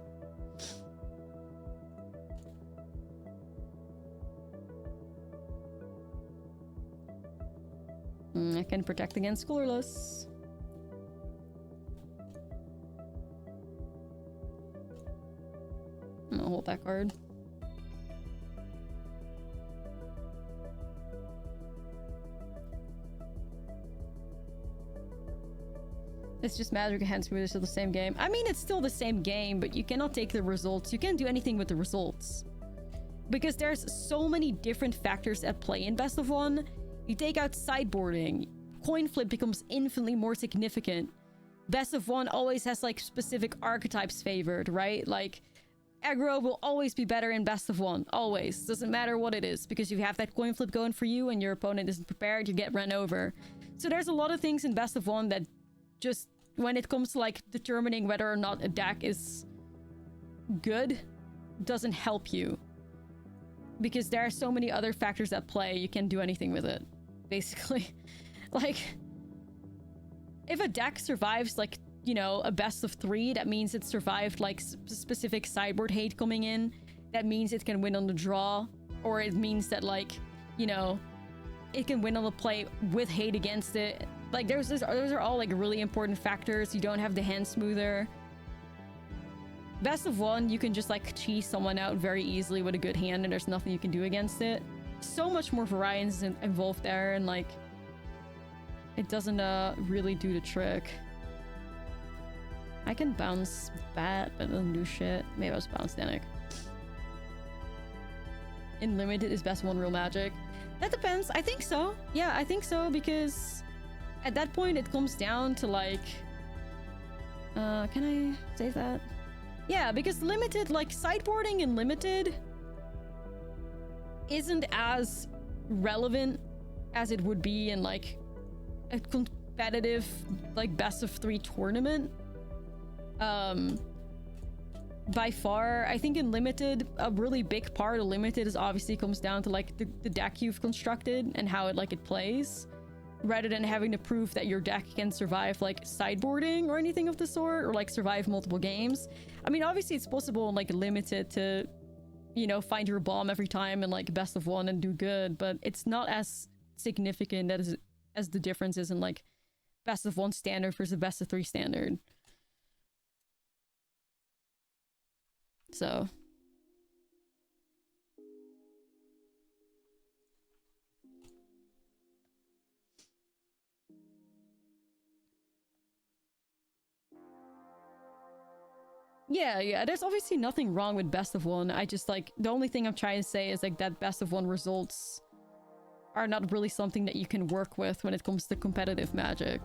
I can protect against colorless. I'm gonna hold that card. It's just Magic against me, it's still the same game. I mean, it's still the same game, but you cannot take the results. You can't do anything with the results. Because there's so many different factors at play in Best of One. You take out sideboarding, coin flip becomes infinitely more significant. Best of one always has like specific archetypes favored, right? Like aggro will always be better in best of one, always. Doesn't matter what it is, because you have that coin flip going for you and your opponent isn't prepared, you get run over. So there's a lot of things in best of one that just, when it comes to like determining whether or not a deck is good, doesn't help you. Because there are so many other factors at play, you can't do anything with it, basically. Like, if a deck survives, like, you know, a best of 3, that means it survived, like, specific sideboard hate coming in. That means it can win on the draw. Or it means that, like, you know, it can win on the play with hate against it. Like, those are all, like, really important factors. You don't have the hand smoother. Best of one, you can just, like, cheese someone out very easily with a good hand, and there's nothing you can do against it. So much more variance is involved there, and, like, it doesn't really do the trick. I can bounce bat, but it doesn't do shit. Maybe I was bounce Danik. In limited is best one real magic. That depends. I think so. Yeah, I think so, because at that point it comes down to like... can I save that? Yeah, because limited, like sideboarding in limited isn't as relevant as it would be in like a competitive like best of 3 tournament. By far, I think in limited, a really big part of limited is obviously comes down to like the deck you've constructed and how it plays, rather than having to prove that your deck can survive like sideboarding or anything of the sort, or like survive multiple games. I mean, obviously it's possible in like limited to, you know, find your bomb every time in like best of one and do good, but it's not as significant as the difference is in like best of one standard versus best of 3 standard. So yeah, there's obviously nothing wrong with best of one. I just like, the only thing I'm trying to say is like that best of one results are not really something that you can work with when it comes to competitive Magic.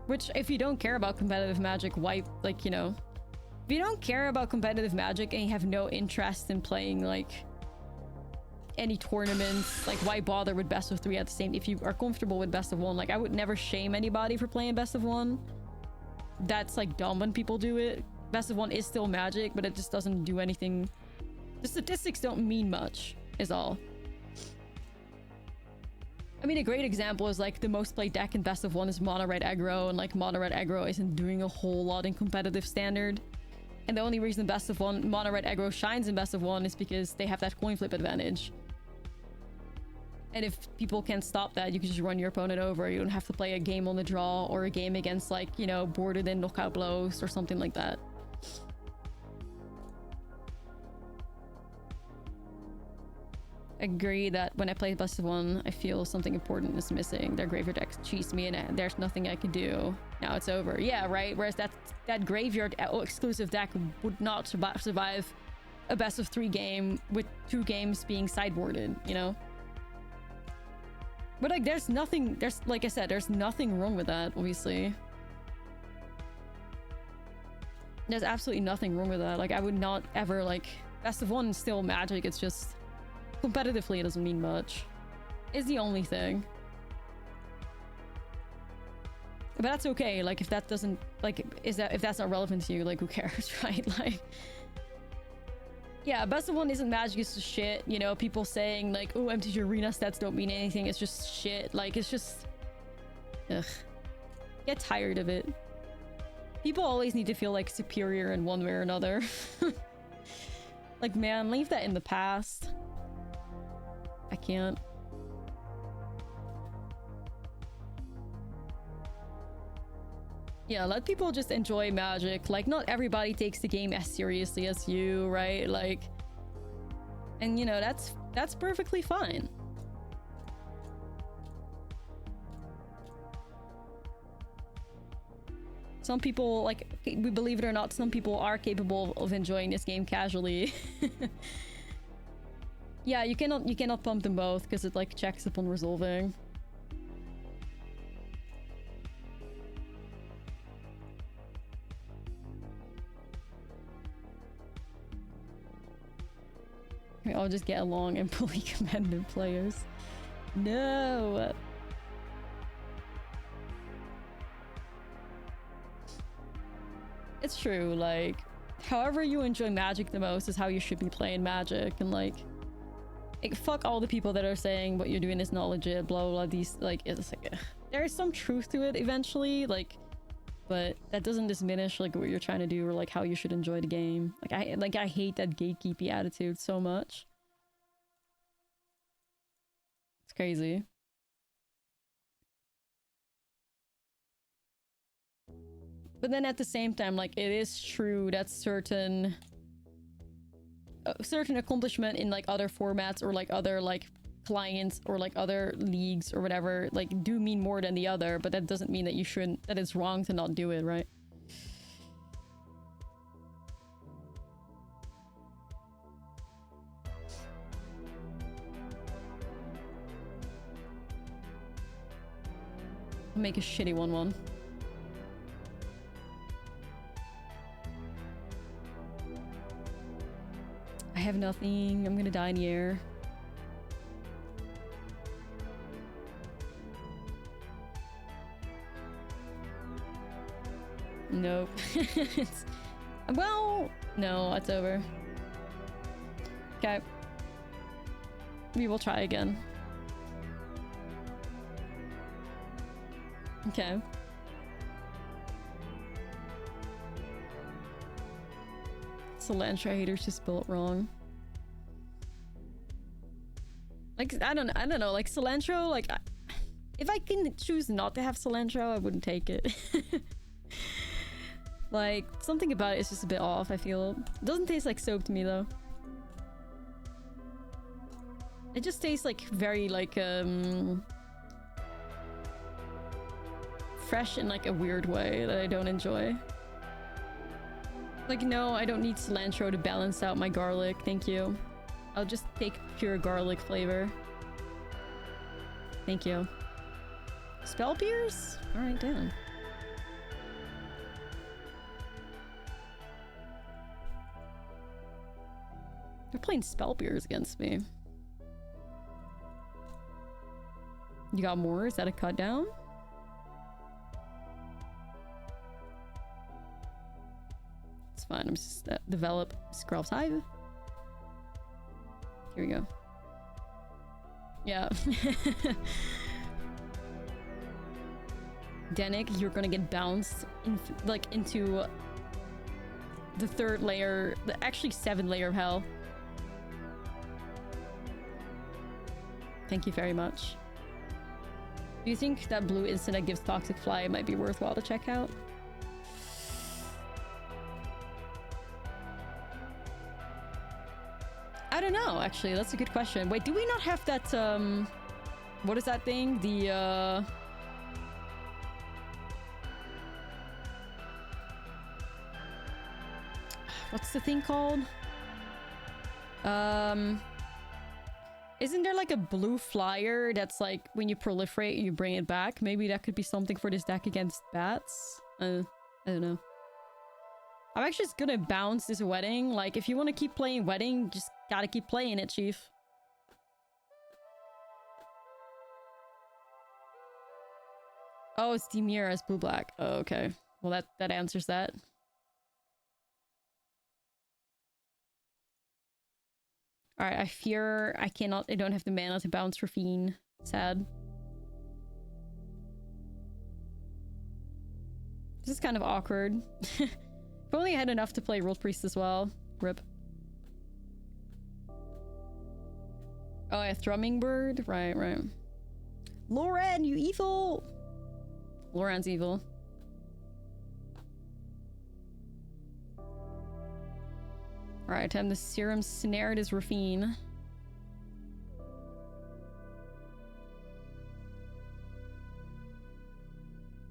Which, if you don't care about competitive Magic, why, like, you know, if you don't care about competitive Magic and you have no interest in playing like any tournaments, like why bother with best of 3 at the same? If you are comfortable with best of 1, like I would never shame anybody for playing best of 1. That's like dumb when people do it. Best of 1 is still Magic, but it just doesn't do anything. The statistics don't mean much, is all. I mean, a great example is like the most played deck in best of 1 is mono red aggro, and like mono red aggro isn't doing a whole lot in competitive standard. And the only reason best of 1 mono red aggro shines in best of 1 is because they have that coin flip advantage. And if people can't stop that, you can just run your opponent over. You don't have to play a game on the draw or a game against like, you know, boarded in knockout blows or something like that. Agree that when I play best of 1, I feel something important is missing. Their graveyard deck cheats me and there's nothing I can do. Now it's over. Yeah, right? Whereas that graveyard exclusive deck would not survive a best of 3 game with 2 games being sideboarded, you know? But like there's like I said, there's nothing wrong with that, obviously. There's absolutely nothing wrong with that. Like I would not ever like, best of 1 is still Magic, it's just competitively it doesn't mean much. Is the only thing. But that's okay, like if that doesn't, like, if that's not relevant to you, like who cares, right? Like, yeah, best of 1 isn't Magic, it's just shit, you know, people saying like, oh, MTG Arena stats don't mean anything, it's just shit, like it's just, ugh, get tired of it. People always need to feel like superior in one way or another. Like, man, leave that in the past. I can't. Yeah, let people just enjoy Magic. Like, not everybody takes the game as seriously as you, right? Like, and you know, that's perfectly fine. Some people, like, we believe it or not, some people are capable of enjoying this game casually. Yeah, you cannot pump them both because it like checks upon resolving. I'll just get along and bully competitive players. No. It's true, like, however you enjoy Magic the most is how you should be playing Magic, and like fuck all the people that are saying what you're doing is not legit, blah blah, blah. These, like, it's like there is some truth to it eventually, like, but that doesn't diminish like what you're trying to do or like how you should enjoy the game. Like I hate that gatekeepy attitude so much. It's crazy. But then at the same time, like, it is true that certain accomplishment in like other formats or like other like clients or like other leagues or whatever like do mean more than the other, but that doesn't mean that you shouldn't, that it's wrong to not do it, right? I'll make a shitty 1/1. I have nothing. I'm gonna die in the air. Nope. It's, well, no, it's over. Okay. We will try again. Okay. Cilantro haters just spell it wrong. Like, I don't know, like cilantro, like if I can choose not to have cilantro, I wouldn't take it. Like, something about it is just a bit off, I feel. It doesn't taste like soap to me though. It just tastes like very like fresh in like a weird way that I don't enjoy. Like, no, I don't need cilantro to balance out my garlic. Thank you. I'll just take pure garlic flavor. Thank you. Spell Pierce? Alright, damn. They're playing Spell Pierce against me. You got more? Is that a cut down? It's fine. I'm just develop Scrub's Hive. Here we go. Yeah. Danik, you're gonna get bounced into the 3rd layer, actually 7th layer of hell. Thank you very much. Do you think that blue instant that gives Toxic Fly might be worthwhile to check out? I don't know, actually. That's a good question. Wait, do we not have that, what is that thing? The, what's the thing called? Isn't there like a blue flyer that's like when you proliferate you bring it back? Maybe that could be something for this deck against bats? I don't know. I'm actually just gonna bounce this wedding. Like, if you want to keep playing wedding, just gotta keep playing it, chief. Oh, it's Demir as blue-black. Oh, okay. Well, that answers that. Alright, I fear I don't have the mana to bounce for Fiend. Sad. This is kind of awkward. If only I had enough to play World Priest as well. Rip. Oh, yeah, Thrumming Bird? Right, right. Lauren, you evil! Lauren's evil. Alright, time the Serum snared his Rafine.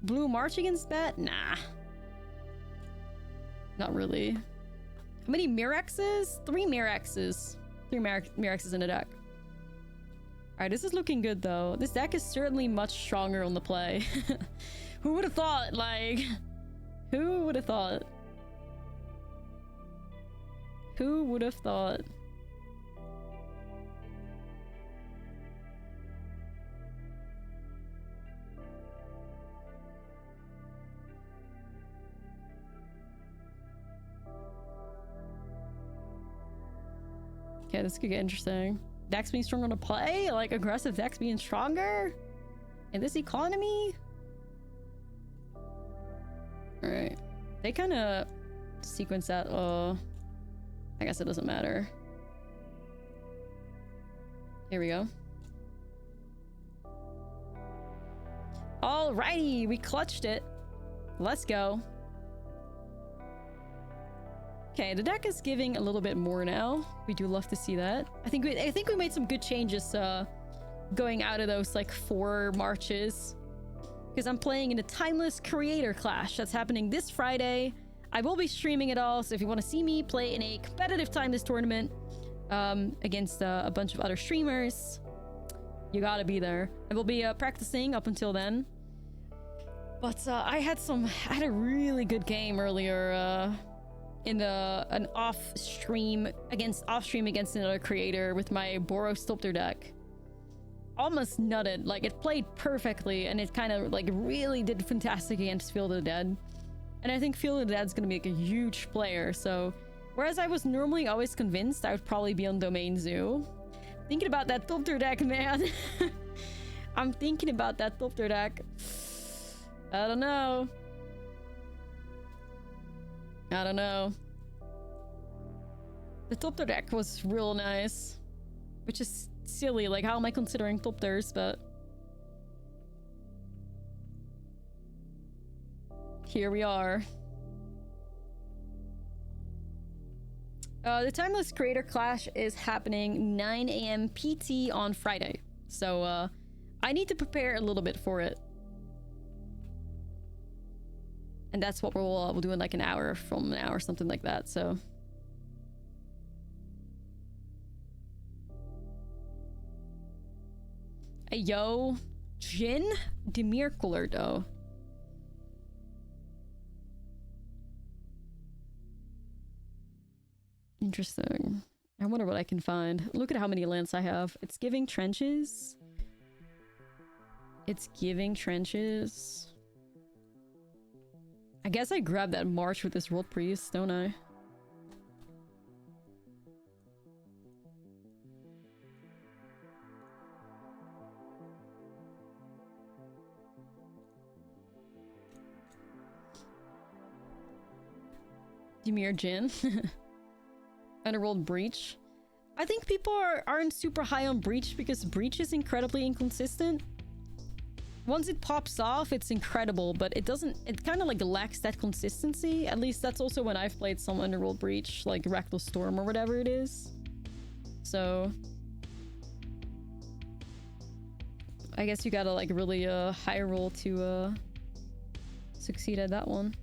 Blue March against that? Nah. Not really. How many Mirexes? 3 Mirexes. 3 Mirexes in a deck. Alright, this is looking good though. This deck is certainly much stronger on the play. Who would have thought? Like, who would have thought? Who would have thought? Okay, this could get interesting. Decks being stronger to play? Like aggressive decks being stronger? In this economy? Alright. They kind of sequence that. I guess it doesn't matter. Here we go. Alrighty, we clutched it. Let's go. Okay, the deck is giving a little bit more now. We do love to see that. I think we made some good changes going out of those like 4 marches. Because I'm playing in a Timeless Creator Clash that's happening this Friday. I will be streaming it all, so if you want to see me play in a competitive Timeless tournament against a bunch of other streamers, you gotta be there. I will be practicing up until then. But I had a really good game earlier in an off-stream against another creator with my Boros Sculptor deck. Almost nutted. Like, it played perfectly, and it kind of like really did fantastic against Field of the Dead. And I think Field of the Dead is gonna be like a huge player. So whereas I was normally always convinced I would probably be on Domain Zoo, thinking about that Sculptor deck, man. I'm thinking about that Sculptor deck. I don't know. The Sculptor deck was real nice, which is silly. Like, how am I considering Sculptors? But here we are. The Timeless Creator Clash is happening 9 a.m. PT on Friday. So I need to prepare a little bit for it. And that's what we'll do in like an hour from now or something like that. So hey, yo, Jin Demir Cooler though. Interesting. I wonder what I can find. Look at how many lands I have. It's giving trenches. It's giving trenches. I guess I grab that March with this World Priest, don't I? Demir Jin. Underworld Breach. I think people aren't super high on Breach because Breach is incredibly inconsistent. Once it pops off, it's incredible, but it kind of like lacks that consistency. At least that's also when I've played some Underworld Breach, like Rectal Storm or whatever it is. So I guess you gotta like really high roll to succeed at that one.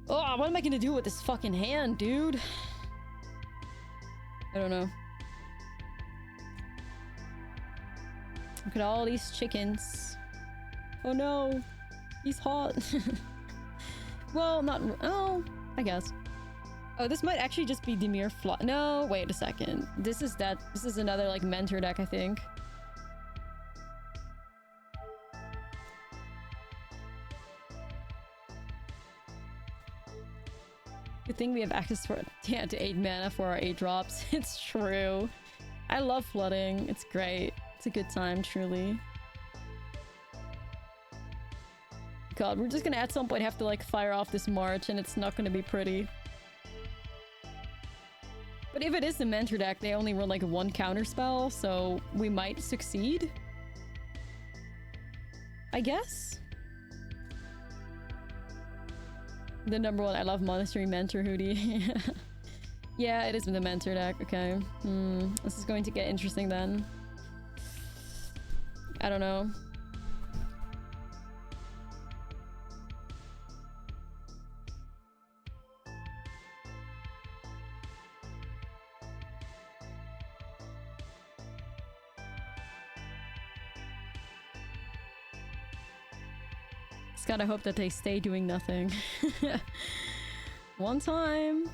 Oh, what am I gonna do with this fucking hand, dude? I don't know. Look at all these chickens. Oh no, he's hot. Well, not. Oh, I guess. Oh, this might actually just be Demir Fly. No, wait a second. This is another like mentor deck, I think. Good thing we have access to 8 mana for our 8 drops. It's true. I love flooding. It's great. It's a good time, truly. God, we're just gonna at some point have to like fire off this March, and it's not gonna be pretty. But if it is the mentor deck, they only run like 1 counter spell, so we might succeed, I guess. The number 1, I love Monastery Mentor hoodie. Yeah, it is the mentor deck. Okay. This is going to get interesting then. I don't know. Just gotta hope that they stay doing nothing. One time.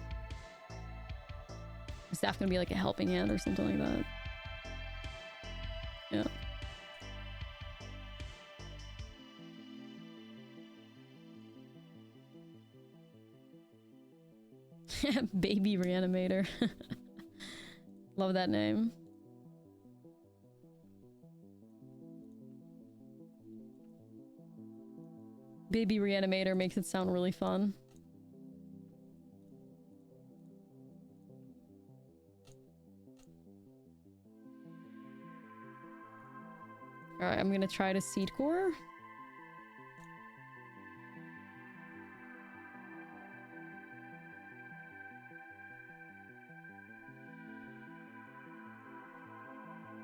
Is that gonna be like a helping hand or something like that? Yeah. Baby Reanimator. Love that name. Baby Reanimator makes it sound really fun. Alright, I'm gonna try to Seed Core.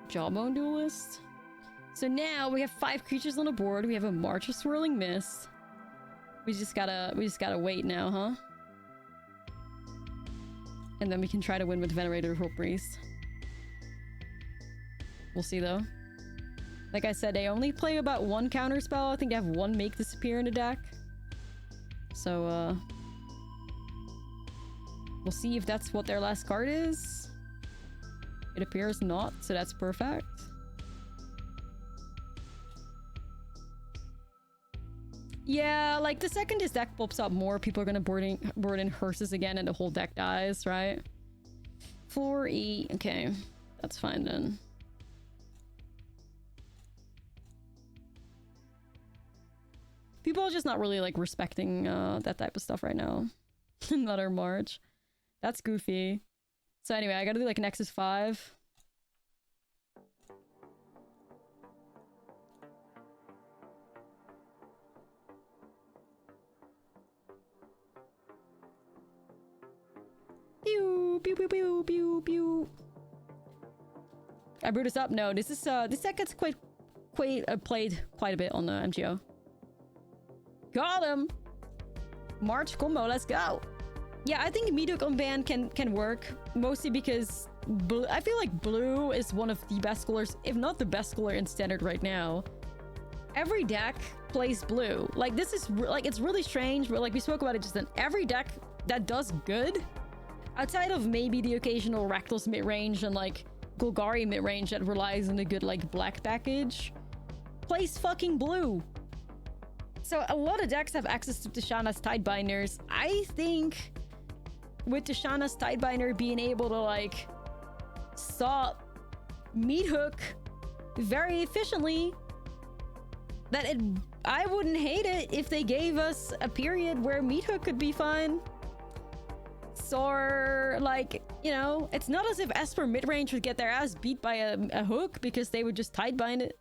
Jawbone Duelist. So now we have 5 creatures on the board. We have a March of Swirling Mist. We just gotta wait now, huh? And then we can try to win with Venerator Hope Priest. We'll see though. Like I said, they only play about 1 counter spell. I think they have 1 Make Disappear in the deck. So we'll see if that's what their last card is. It appears not, so that's perfect. Yeah, like the second this deck pops up more, people are gonna board in Hearses again and the whole deck dies, right? 4E, okay. That's fine then. People are just not really like respecting that type of stuff right now. Another March. That's goofy. So anyway, I gotta do like Nexus 5. Pew, pew, pew, pew, pew, pew. I brewed this up. No, this is this deck gets played quite a bit on the MGO. Got him. March combo, let's go. Yeah, I think Meathook on ban can work, mostly because I feel like blue is one of the best colors, if not the best color in Standard right now. Every deck plays blue. Like, this is like, it's really strange, but like we spoke about it just then. Every deck that does good, outside of maybe the occasional Rakdos mid-range and like Golgari mid-range that relies on a good like black package, plays fucking blue. So a lot of decks have access to Tishana's Tidebinders. I think with Tishana's Tidebinder being able to like stop Meathook very efficiently, that I wouldn't hate it if they gave us a period where Meathook could be fine. So like, you know, it's not as if Esper midrange would get their ass beat by a hook because they would just Tidebind it.